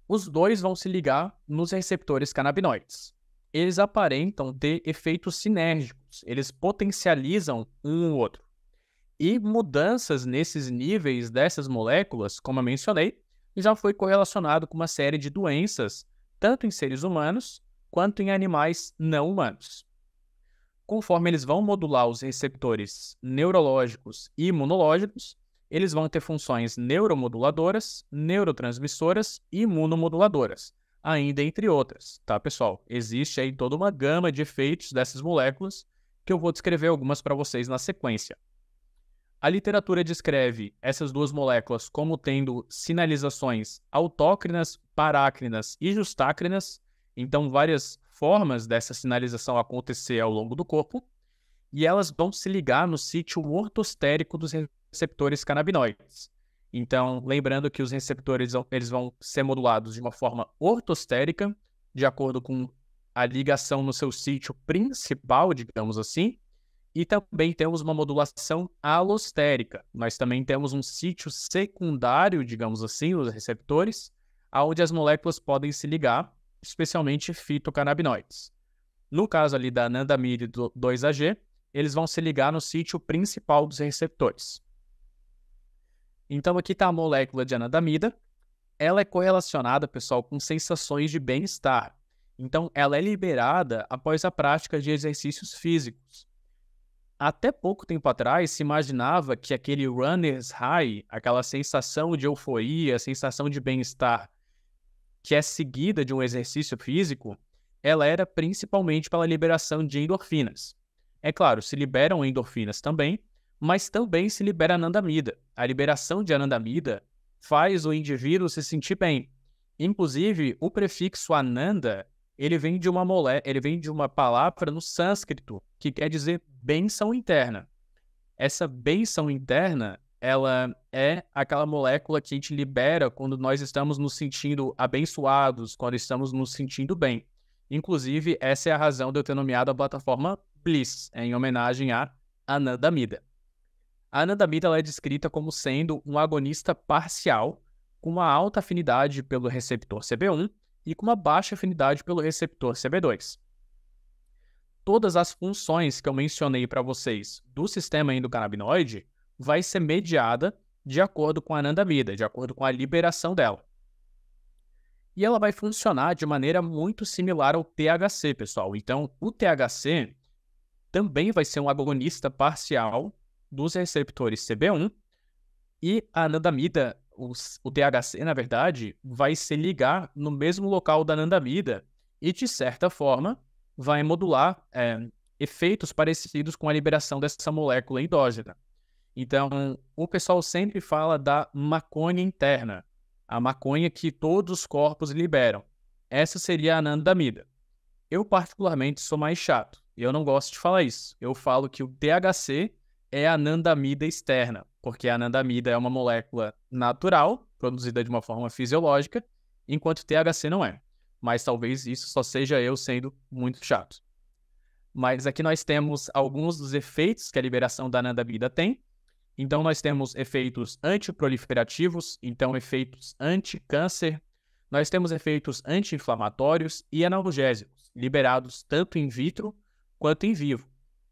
Os dois vão se ligar nos receptores canabinoides. Eles aparentam ter efeitos sinérgicos, eles potencializam um o outro. E mudanças nesses níveis dessas moléculas, como eu mencionei, já foi correlacionado com uma série de doenças, tanto em seres humanos quanto em animais não humanos. Conforme eles vão modular os receptores neurológicos e imunológicos, eles vão ter funções neuromoduladoras, neurotransmissoras e imunomoduladoras, ainda entre outras, tá, pessoal? Existe aí toda uma gama de efeitos dessas moléculas que eu vou descrever algumas para vocês na sequência. A literatura descreve essas duas moléculas como tendo sinalizações autócrinas, parácrinas e justácrinas, então várias formas dessa sinalização acontecer ao longo do corpo, e elas vão se ligar no sítio ortostérico dos receptores canabinoides. Então, lembrando que os receptores eles vão ser modulados de uma forma ortostérica, de acordo com a ligação no seu sítio principal, digamos assim, e também temos uma modulação alostérica. Nós também temos um sítio secundário, digamos assim, os receptores, onde as moléculas podem se ligar, especialmente fitocannabinoides. No caso ali da anandamida e do 2-AG, eles vão se ligar no sítio principal dos receptores. Então aqui está a molécula de anandamida. Ela é correlacionada, pessoal, com sensações de bem-estar. Então ela é liberada após a prática de exercícios físicos. Até pouco tempo atrás, se imaginava que aquele runner's high, aquela sensação de euforia, sensação de bem-estar, que é seguida de um exercício físico, ela era principalmente pela liberação de endorfinas. É claro, se liberam endorfinas também, mas também se libera anandamida. A liberação de anandamida faz o indivíduo se sentir bem. Inclusive, o prefixo ananda, ele vem de uma palavra no sânscrito, que quer dizer bênção interna. Essa bênção interna, ela é aquela molécula que a gente libera quando nós estamos nos sentindo abençoados, quando estamos nos sentindo bem. Inclusive, essa é a razão de eu ter nomeado a plataforma Bliss, em homenagem à anandamida. A anandamida ela é descrita como sendo um agonista parcial, com uma alta afinidade pelo receptor CB1 e com uma baixa afinidade pelo receptor CB2. Todas as funções que eu mencionei para vocês do sistema endocannabinoide vai ser mediada de acordo com a anandamida, de acordo com a liberação dela. E ela vai funcionar de maneira muito similar ao THC, pessoal. Então, o THC também vai ser um agonista parcial dos receptores CB1 e a anandamida, o THC, na verdade, vai se ligar no mesmo local da anandamida e, de certa forma, vai modular efeitos parecidos com a liberação dessa molécula endógena. Então, o pessoal sempre fala da maconha interna, a maconha que todos os corpos liberam. Essa seria a anandamida. Eu, particularmente, sou mais chato. Eu não gosto de falar isso. Eu falo que o THC é a anandamida externa, porque a anandamida é uma molécula natural, produzida de uma forma fisiológica, enquanto o THC não é. Mas talvez isso só seja eu sendo muito chato. Mas aqui nós temos alguns dos efeitos que a liberação da anandamida tem. Então nós temos efeitos antiproliferativos, então efeitos anti-câncer. Nós temos efeitos anti-inflamatórios e analgésicos, liberados tanto in vitro quanto em vivo.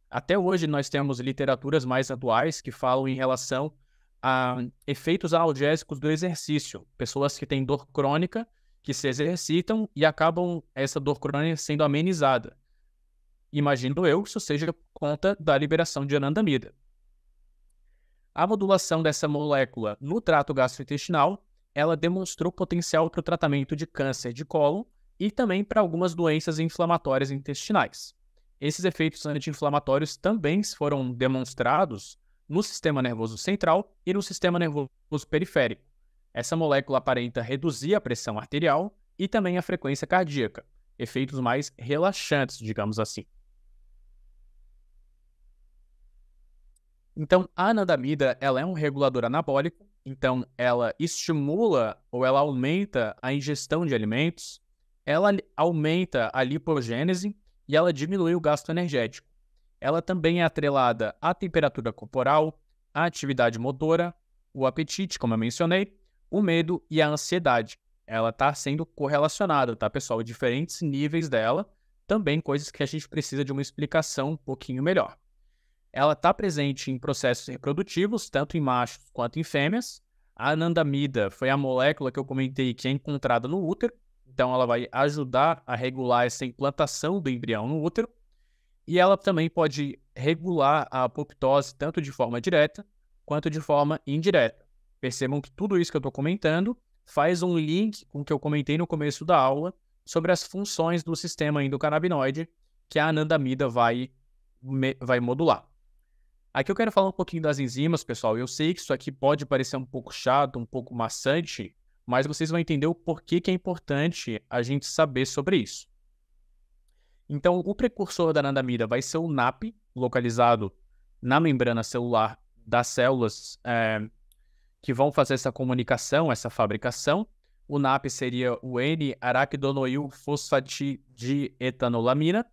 Até hoje nós temos literaturas mais atuais que falam em relação a efeitos analgésicos do exercício. Pessoas que têm dor crônica, que se exercitam e acabam essa dor crônica sendo amenizada. Imagino eu que isso seja por conta da liberação de anandamida. A modulação dessa molécula no trato gastrointestinal, ela demonstrou potencial para o tratamento de câncer de cólon e também para algumas doenças inflamatórias intestinais. Esses efeitos anti-inflamatórios também foram demonstrados no sistema nervoso central e no sistema nervoso periférico. Essa molécula aparenta reduzir a pressão arterial e também a frequência cardíaca, efeitos mais relaxantes, digamos assim. Então, a anandamida, ela é um regulador anabólico, então ela estimula ou ela aumenta a ingestão de alimentos, ela aumenta a lipogênese e ela diminui o gasto energético. Ela também é atrelada à temperatura corporal, à atividade motora, o apetite, como eu mencionei, o medo e a ansiedade. Ela está sendo correlacionada, tá, pessoal? Diferentes níveis dela, também coisas que a gente precisa de uma explicação um pouquinho melhor. Ela está presente em processos reprodutivos, tanto em machos quanto em fêmeas. A anandamida foi a molécula que eu comentei que é encontrada no útero, então ela vai ajudar a regular essa implantação do embrião no útero. E ela também pode regular a apoptose tanto de forma direta quanto de forma indireta. Percebam que tudo isso que eu estou comentando faz um link com o que eu comentei no começo da aula sobre as funções do sistema endocannabinoide que a anandamida vai modular. Aqui eu quero falar um pouquinho das enzimas, pessoal. Eu sei que isso aqui pode parecer um pouco chato, um pouco maçante, mas vocês vão entender o porquê que é importante a gente saber sobre isso. Então, o precursor da anandamida vai ser o NAP, localizado na membrana celular das células que vão fazer essa comunicação, essa fabricação. O NAP seria o N-araquidonoil fosfatidietanolaminina.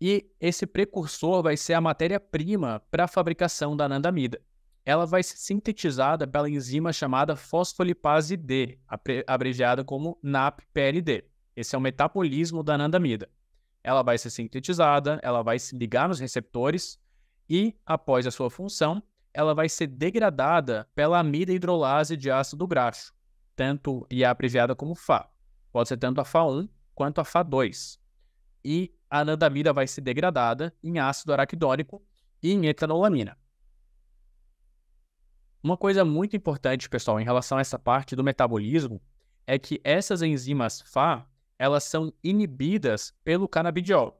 E esse precursor vai ser a matéria-prima para a fabricação da anandamida. Ela vai ser sintetizada pela enzima chamada fosfolipase D, abreviada como NAP-PLD. Esse é o metabolismo da anandamida. Ela vai ser sintetizada, ela vai se ligar nos receptores e, após a sua função, ela vai ser degradada pela amida hidrolase de ácido graxo, e é abreviada como FA. Pode ser tanto a FA1 quanto a FA2. E a anandamida vai ser degradada em ácido araquidônico e em etanolamina. Uma coisa muito importante, pessoal, em relação a essa parte do metabolismo, é que essas enzimas FA, elas são inibidas pelo canabidiol.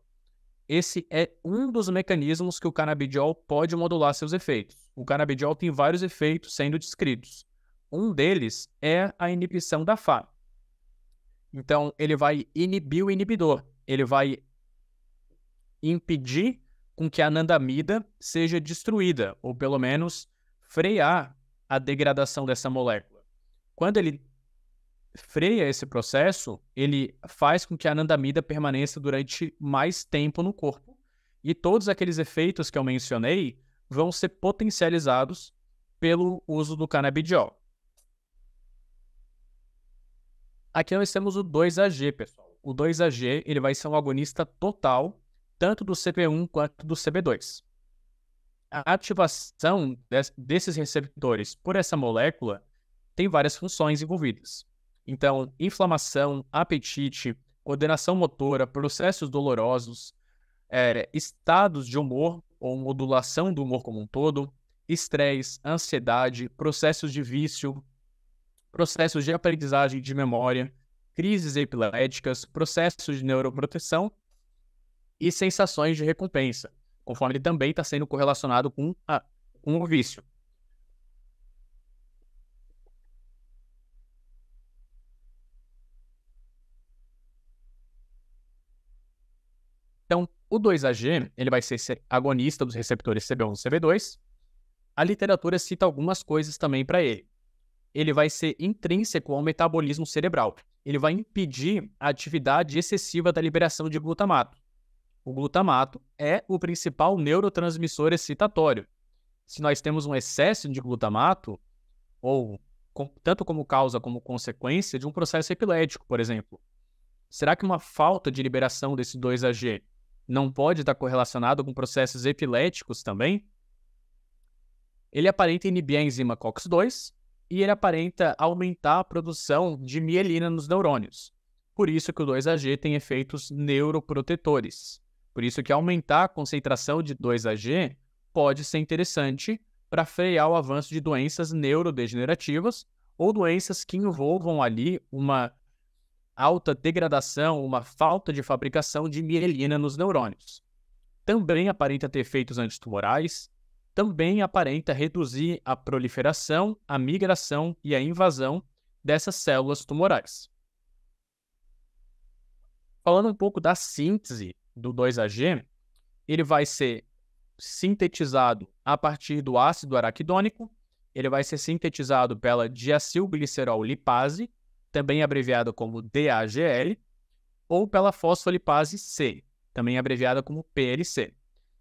Esse é um dos mecanismos que o canabidiol pode modular seus efeitos. O canabidiol tem vários efeitos sendo descritos. Um deles é a inibição da FA. Então, ele vai inibir o inibidor. Ele vai impedir com que a anandamida seja destruída, ou pelo menos frear a degradação dessa molécula. Quando ele freia esse processo, ele faz com que a anandamida permaneça durante mais tempo no corpo. E todos aqueles efeitos que eu mencionei vão ser potencializados pelo uso do canabidiol. Aqui nós temos o 2-AG, pessoal. O 2-AG ele vai ser um agonista total, tanto do CB1 quanto do CB2. A ativação desses receptores por essa molécula tem várias funções envolvidas. Então, inflamação, apetite, coordenação motora, processos dolorosos, estados de humor ou modulação do humor como um todo, estresse, ansiedade, processos de vício, processos de aprendizagem de memória, crises epiléticas, processos de neuroproteção e sensações de recompensa, conforme ele também está sendo correlacionado com o vício. Então, o 2-AG ele vai ser agonista dos receptores CB1 e CB2. A literatura cita algumas coisas também para ele. Ele vai ser intrínseco ao metabolismo cerebral. Ele vai impedir a atividade excessiva da liberação de glutamato. O glutamato é o principal neurotransmissor excitatório. Se nós temos um excesso de glutamato, ou tanto como causa como consequência de um processo epilético, por exemplo, será que uma falta de liberação desse 2-AG não pode estar correlacionado com processos epiléticos também? Ele aparenta inibir a enzima COX-2 e ele aparenta aumentar a produção de mielina nos neurônios. Por isso que o 2-AG tem efeitos neuroprotetores. Por isso que aumentar a concentração de 2-AG pode ser interessante para frear o avanço de doenças neurodegenerativas ou doenças que envolvam ali uma alta degradação, uma falta de fabricação de mielina nos neurônios. Também aparenta ter efeitos antitumorais, também aparenta reduzir a proliferação, a migração e a invasão dessas células tumorais. Falando um pouco da síntese do 2-AG, ele vai ser sintetizado a partir do ácido araquidônico. Ele vai ser sintetizado pela diacilglicerol lipase, também abreviada como DAGL, ou pela fosfolipase C, também abreviada como PLC.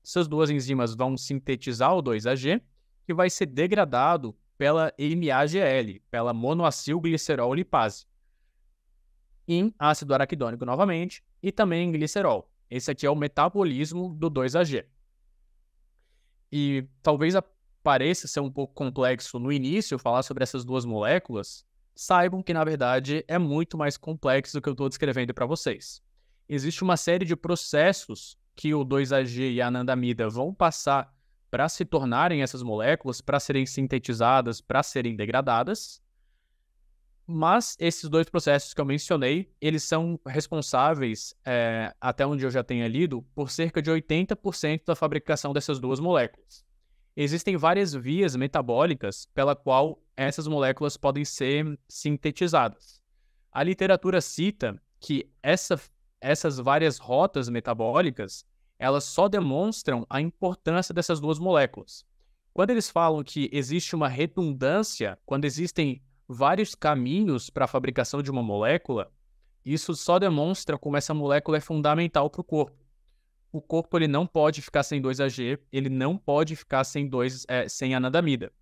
Essas duas enzimas vão sintetizar o 2-AG, que vai ser degradado pela MAGL, pela monoacilglicerol lipase, em ácido araquidônico novamente, e também em glicerol. Esse aqui é o metabolismo do 2-AG. E talvez pareça ser um pouco complexo no início falar sobre essas duas moléculas, saibam que, na verdade, é muito mais complexo do que eu estou descrevendo para vocês. Existe uma série de processos que o 2-AG e a anandamida vão passar para se tornarem essas moléculas, para serem sintetizadas, para serem degradadas. Mas esses dois processos que eu mencionei, eles são responsáveis, até onde eu já tenha lido, por cerca de 80% da fabricação dessas duas moléculas. Existem várias vias metabólicas pela qual essas moléculas podem ser sintetizadas. A literatura cita que essas várias rotas metabólicas, elas só demonstram a importância dessas duas moléculas. Quando eles falam que existe uma redundância, quando existem vários caminhos para a fabricação de uma molécula, isso só demonstra como essa molécula é fundamental para o corpo. O corpo ele não pode ficar sem 2-AG, ele não pode ficar sem anandamida.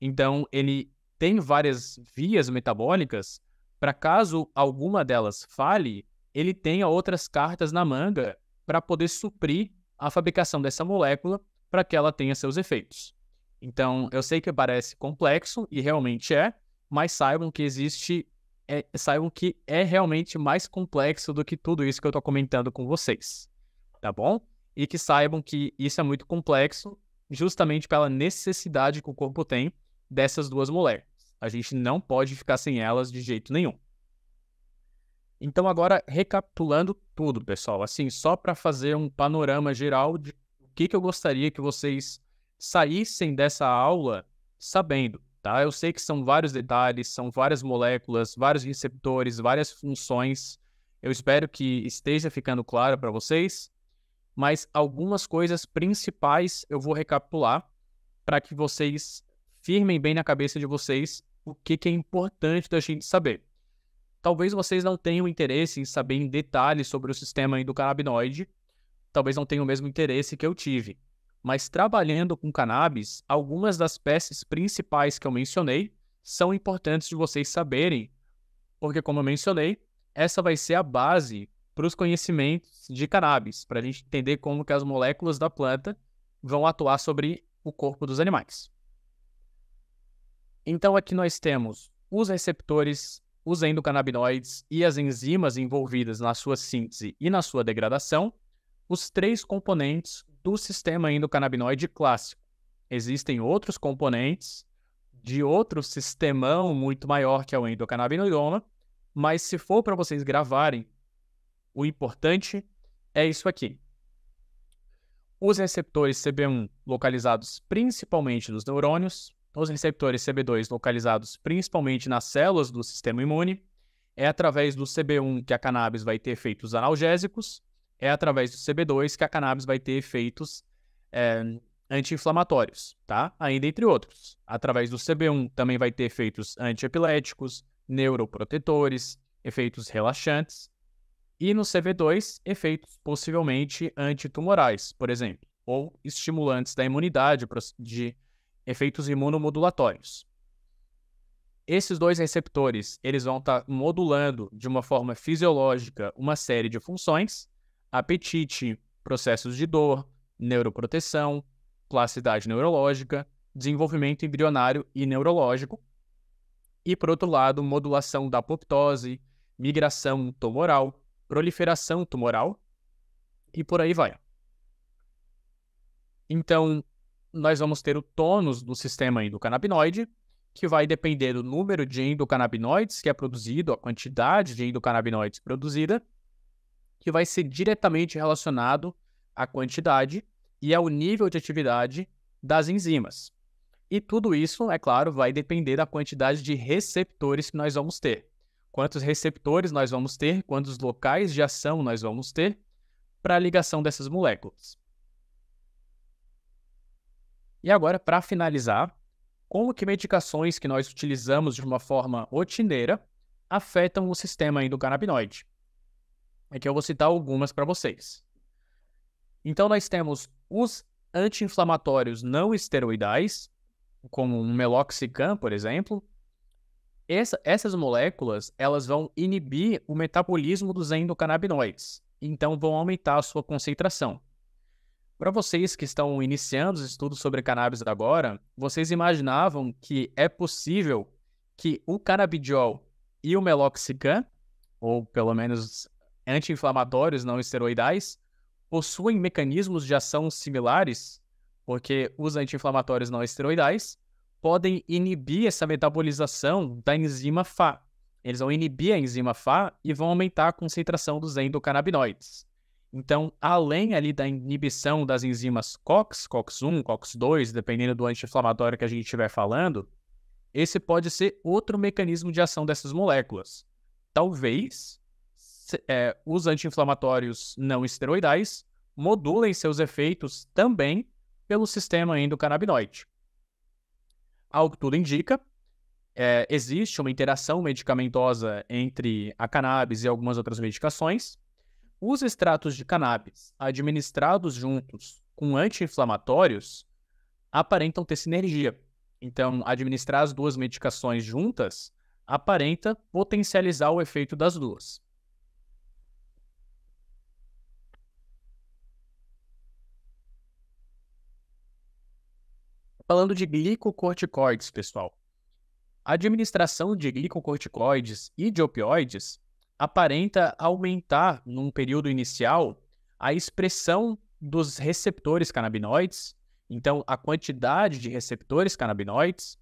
Então, ele tem várias vias metabólicas para caso alguma delas falhe, ele tenha outras cartas na manga para poder suprir a fabricação dessa molécula para que ela tenha seus efeitos. Então, eu sei que parece complexo, e realmente é, mas saibam que é realmente mais complexo do que tudo isso que eu estou comentando com vocês, tá bom? E que saibam que isso é muito complexo justamente pela necessidade que o corpo tem dessas duas moléculas. A gente não pode ficar sem elas de jeito nenhum. Então agora, recapitulando tudo, pessoal, assim, só para fazer um panorama geral de o que eu gostaria que vocês saíssem dessa aula sabendo, tá? Eu sei que são vários detalhes, são várias moléculas, vários receptores, várias funções. Eu espero que esteja ficando claro para vocês, mas algumas coisas principais eu vou recapitular para que vocês firmem bem na cabeça de vocês o que é importante da gente saber. Talvez vocês não tenham interesse em saber em detalhes sobre o sistema endocannabinoide, talvez não tenham o mesmo interesse que eu tive. Mas trabalhando com cannabis, algumas das peças principais que eu mencionei são importantes de vocês saberem, porque, como eu mencionei, essa vai ser a base para os conhecimentos de cannabis, para a gente entender como que as moléculas da planta vão atuar sobre o corpo dos animais. Então, aqui nós temos os receptores, os endocannabinoides e as enzimas envolvidas na sua síntese e na sua degradação, os três componentes do sistema endocannabinoide clássico. Existem outros componentes de outro sistemão muito maior que é o endocannabinoidoma, mas se for para vocês gravarem, o importante é isso aqui. Os receptores CB1 localizados principalmente nos neurônios, os receptores CB2 localizados principalmente nas células do sistema imune, é através do CB1 que a cannabis vai ter efeitos analgésicos, é através do CB2 que a cannabis vai ter efeitos anti-inflamatórios, tá? Ainda entre outros. Através do CB1 também vai ter efeitos antiepiléticos, neuroprotetores, efeitos relaxantes, e no CB2, efeitos possivelmente antitumorais, por exemplo, ou estimulantes da imunidade, de efeitos imunomodulatórios. Esses dois receptores, eles vão estar modulando de uma forma fisiológica uma série de funções: apetite, processos de dor, neuroproteção, plasticidade neurológica, desenvolvimento embrionário e neurológico. E, por outro lado, modulação da apoptose, migração tumoral, proliferação tumoral e por aí vai. Então, nós vamos ter o tônus do sistema endocannabinoide, que vai depender do número de endocannabinoides que é produzido, a quantidade de endocannabinoides produzida, que vai ser diretamente relacionado à quantidade e ao nível de atividade das enzimas. E tudo isso, é claro, vai depender da quantidade de receptores que nós vamos ter. Quantos receptores nós vamos ter, quantos locais de ação nós vamos ter para a ligação dessas moléculas. E agora, para finalizar, como que medicações que nós utilizamos de uma forma rotineira afetam o sistema endocannabinoide? Aqui eu vou citar algumas para vocês. Então, nós temos os anti-inflamatórios não esteroidais, como um meloxicam, por exemplo. Essas moléculas, elas vão inibir o metabolismo dos endocannabinoides, então vão aumentar a sua concentração. Para vocês que estão iniciando os estudos sobre cannabis agora, vocês imaginavam que é possível que o canabidiol e o meloxicam, ou pelo menos anti-inflamatórios não esteroidais, possuem mecanismos de ação similares? Porque os anti-inflamatórios não esteroidais podem inibir essa metabolização da enzima Fa. Eles vão inibir a enzima Fa e vão aumentar a concentração dos endocannabinoides. Então, além ali da inibição das enzimas COX, COX-1, COX-2, dependendo do anti-inflamatório que a gente estiver falando, esse pode ser outro mecanismo de ação dessas moléculas. Talvez os anti-inflamatórios não esteroidais modulem seus efeitos também pelo sistema endocannabinoide. Ao que tudo indica, existe uma interação medicamentosa entre a cannabis e algumas outras medicações. Os extratos de cannabis administrados juntos com anti-inflamatórios aparentam ter sinergia. Então, administrar as duas medicações juntas aparenta potencializar o efeito das duas. Falando de glicocorticoides, pessoal. A administração de glicocorticoides e de opioides aparenta aumentar, num período inicial, a expressão dos receptores canabinoides, então a quantidade de receptores canabinoides,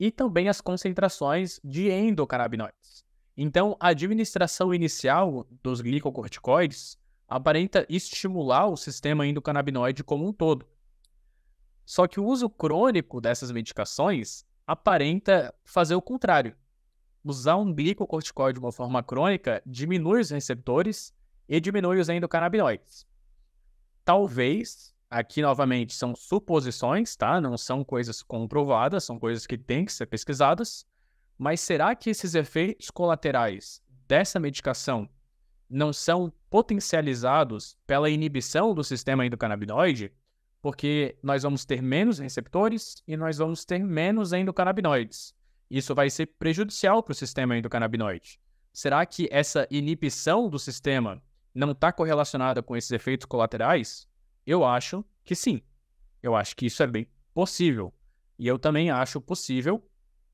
e também as concentrações de endocannabinoides. Então, a administração inicial dos glicocorticoides aparenta estimular o sistema endocannabinoide como um todo. Só que o uso crônico dessas medicações aparenta fazer o contrário. Usar um glicocorticoide de uma forma crônica diminui os receptores e diminui os endocannabinoides. Talvez, aqui novamente são suposições, tá? Não são coisas comprovadas, são coisas que têm que ser pesquisadas, mas será que esses efeitos colaterais dessa medicação não são potencializados pela inibição do sistema endocannabinoide? Porque nós vamos ter menos receptores e nós vamos ter menos endocannabinoides. Isso vai ser prejudicial para o sistema endocannabinoide. Será que essa inibição do sistema não está correlacionada com esses efeitos colaterais? Eu acho que sim. Eu acho que isso é bem possível. E eu também acho possível,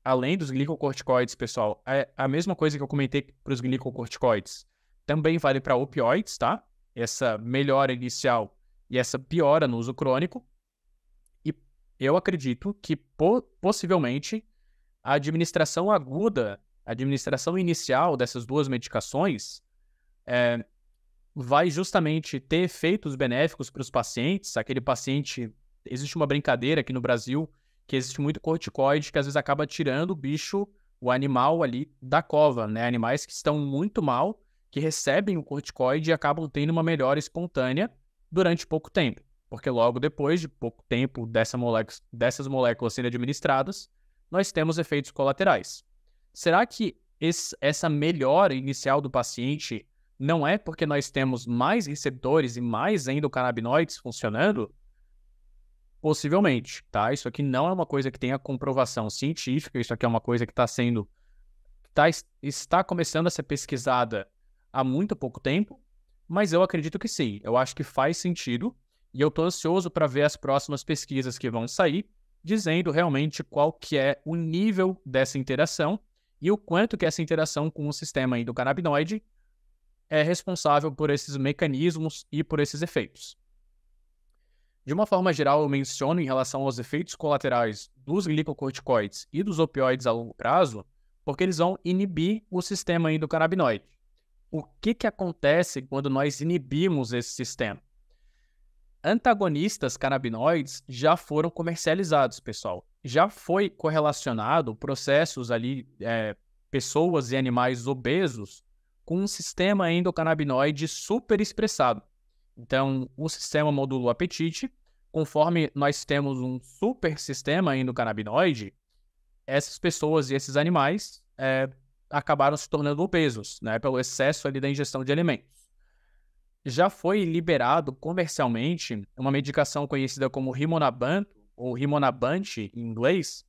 além dos glicocorticoides, pessoal, a mesma coisa que eu comentei para os glicocorticoides também vale para opioides, tá? Essa melhora inicial e essa piora no uso crônico. E eu acredito que possivelmente a administração aguda, a administração inicial dessas duas medicações vai justamente ter efeitos benéficos para os pacientes. Aquele paciente, existe uma brincadeira aqui no Brasil que existe muito corticoide que às vezes acaba tirando o bicho, o animal ali da cova, né? Animais que estão muito mal, que recebem o corticoide e acabam tendo uma melhora espontânea durante pouco tempo, porque logo depois de pouco tempo dessas moléculas sendo administradas, nós temos efeitos colaterais. Será que essa melhora inicial do paciente não é porque nós temos mais receptores e mais endocannabinoides funcionando? Possivelmente, tá? Isso aqui não é uma coisa que tenha comprovação científica, isso aqui é uma coisa que está começando a ser pesquisada há muito pouco tempo, mas eu acredito que sim, eu acho que faz sentido e eu estou ansioso para ver as próximas pesquisas que vão sair, dizendo realmente qual que é o nível dessa interação e o quanto que essa interação com o sistema endocannabinoide é responsável por esses mecanismos e por esses efeitos. De uma forma geral, eu menciono em relação aos efeitos colaterais dos glicocorticoides e dos opioides a longo prazo, porque eles vão inibir o sistema endocannabinoide. O que acontece quando nós inibimos esse sistema? Antagonistas canabinoides já foram comercializados, pessoal. Já foi correlacionado processos ali, pessoas e animais obesos com um sistema endocannabinoide super expressado. Então, o sistema modula o apetite, conforme nós temos um super sistema endocannabinoide, essas pessoas e esses animais acabaram se tornando obesos, né, pelo excesso ali da ingestão de alimentos. Já foi liberado comercialmente uma medicação conhecida como Rimonabant, ou Rimonabant em inglês,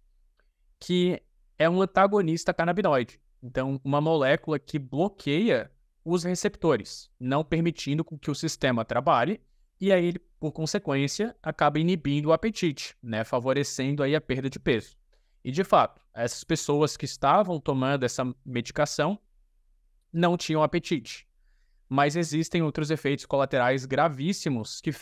que é um antagonista canabinoide. Então, uma molécula que bloqueia os receptores, não permitindo que o sistema trabalhe, e aí ele, por consequência, acaba inibindo o apetite, né, favorecendo aí a perda de peso. E, de fato, essas pessoas que estavam tomando essa medicação não tinham apetite. Mas existem outros efeitos colaterais gravíssimos que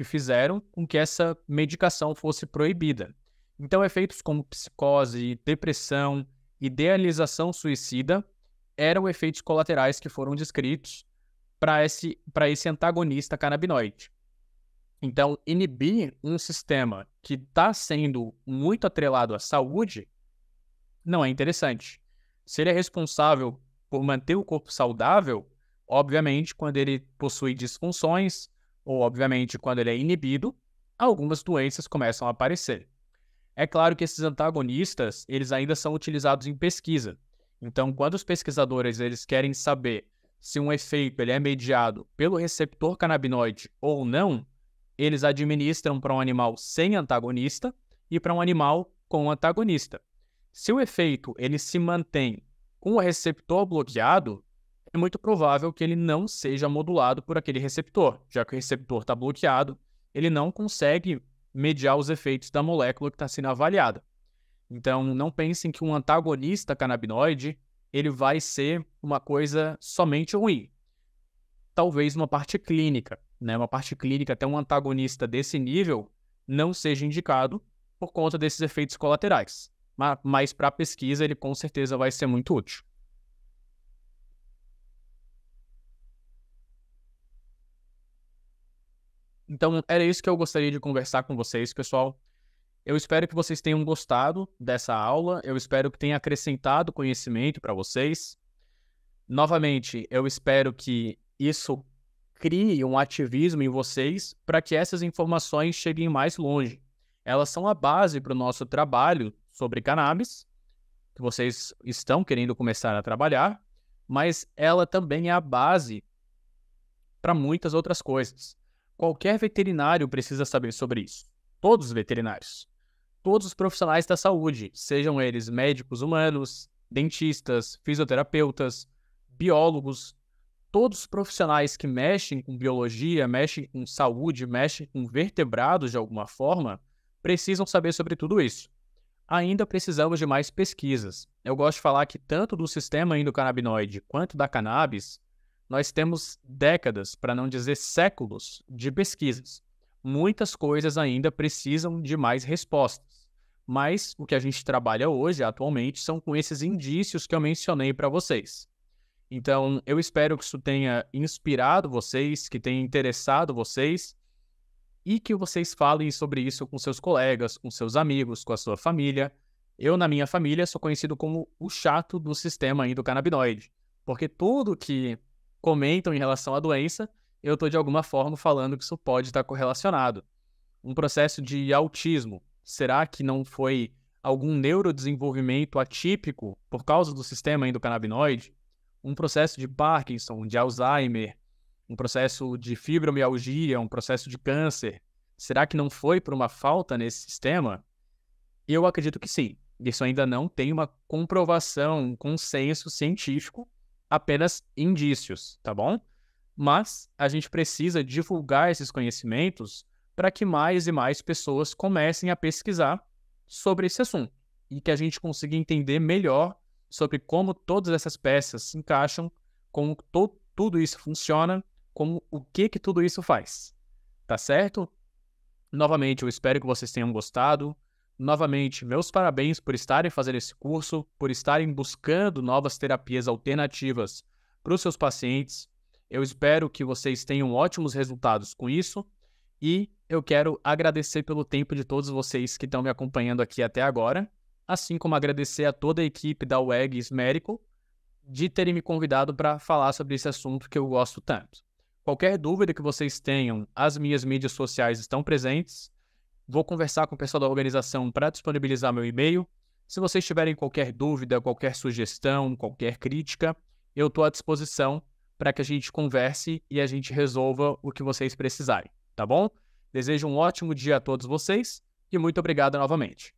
fizeram com que essa medicação fosse proibida. Então, efeitos como psicose, depressão, idealização suicida eram efeitos colaterais que foram descritos para esse antagonista canabinoide. Então, inibir um sistema que está sendo muito atrelado à saúde não é interessante. Se ele é responsável por manter o corpo saudável, obviamente, quando ele possui disfunções, ou obviamente, quando ele é inibido, algumas doenças começam a aparecer. É claro que esses antagonistas, eles ainda são utilizados em pesquisa. Então, quando os pesquisadores eles querem saber se um efeito ele é mediado pelo receptor canabinoide ou não, eles administram para um animal sem antagonista e para um animal com antagonista. Se o efeito ele se mantém com o receptor bloqueado, é muito provável que ele não seja modulado por aquele receptor, já que o receptor está bloqueado, ele não consegue mediar os efeitos da molécula que está sendo avaliada. Então, não pensem que um antagonista canabinoide ele vai ser uma coisa somente ruim. Talvez uma parte clínica, né? Uma parte clínica, até um antagonista desse nível não seja indicado por conta desses efeitos colaterais. Mas para a pesquisa ele com certeza vai ser muito útil. Então, era isso que eu gostaria de conversar com vocês, pessoal. Eu espero que vocês tenham gostado dessa aula, eu espero que tenha acrescentado conhecimento para vocês. Novamente, eu espero que isso crie um ativismo em vocês para que essas informações cheguem mais longe. Elas são a base para o nosso trabalho sobre cannabis, que vocês estão querendo começar a trabalhar, mas ela também é a base para muitas outras coisas. Qualquer veterinário precisa saber sobre isso. Todos os veterinários. Todos os profissionais da saúde, sejam eles médicos humanos, dentistas, fisioterapeutas, biólogos, todos os profissionais que mexem com biologia, mexem com saúde, mexem com vertebrados de alguma forma, precisam saber sobre tudo isso. Ainda precisamos de mais pesquisas. Eu gosto de falar que tanto do sistema endocannabinoide quanto da cannabis, nós temos décadas, para não dizer séculos, de pesquisas. Muitas coisas ainda precisam de mais respostas. Mas o que a gente trabalha hoje, atualmente, são com esses indícios que eu mencionei para vocês. Então, eu espero que isso tenha inspirado vocês, que tenha interessado vocês e que vocês falem sobre isso com seus colegas, com seus amigos, com a sua família. Eu, na minha família, sou conhecido como o chato do sistema endocannabinoide, porque tudo que comentam em relação à doença, eu estou de alguma forma falando que isso pode estar correlacionado. Um processo de autismo, será que não foi algum neurodesenvolvimento atípico por causa do sistema endocannabinoide? Um processo de Parkinson, de Alzheimer, um processo de fibromialgia, um processo de câncer, será que não foi por uma falta nesse sistema? Eu acredito que sim. Isso ainda não tem uma comprovação, um consenso científico, apenas indícios, tá bom? Mas a gente precisa divulgar esses conhecimentos para que mais e mais pessoas comecem a pesquisar sobre esse assunto e que a gente consiga entender melhor sobre como todas essas peças se encaixam, como tudo isso funciona, como o que tudo isso faz. Tá certo? Novamente, eu espero que vocês tenham gostado. Novamente, meus parabéns por estarem fazendo esse curso, por estarem buscando novas terapias alternativas para os seus pacientes. Eu espero que vocês tenham ótimos resultados com isso e eu quero agradecer pelo tempo de todos vocês que estão me acompanhando aqui até agora, assim como agradecer a toda a equipe da UEGS Medical de terem me convidado para falar sobre esse assunto que eu gosto tanto. Qualquer dúvida que vocês tenham, as minhas mídias sociais estão presentes. Vou conversar com o pessoal da organização para disponibilizar meu e-mail. Se vocês tiverem qualquer dúvida, qualquer sugestão, qualquer crítica, eu estou à disposição para que a gente converse e a gente resolva o que vocês precisarem, tá bom? Desejo um ótimo dia a todos vocês e muito obrigado novamente.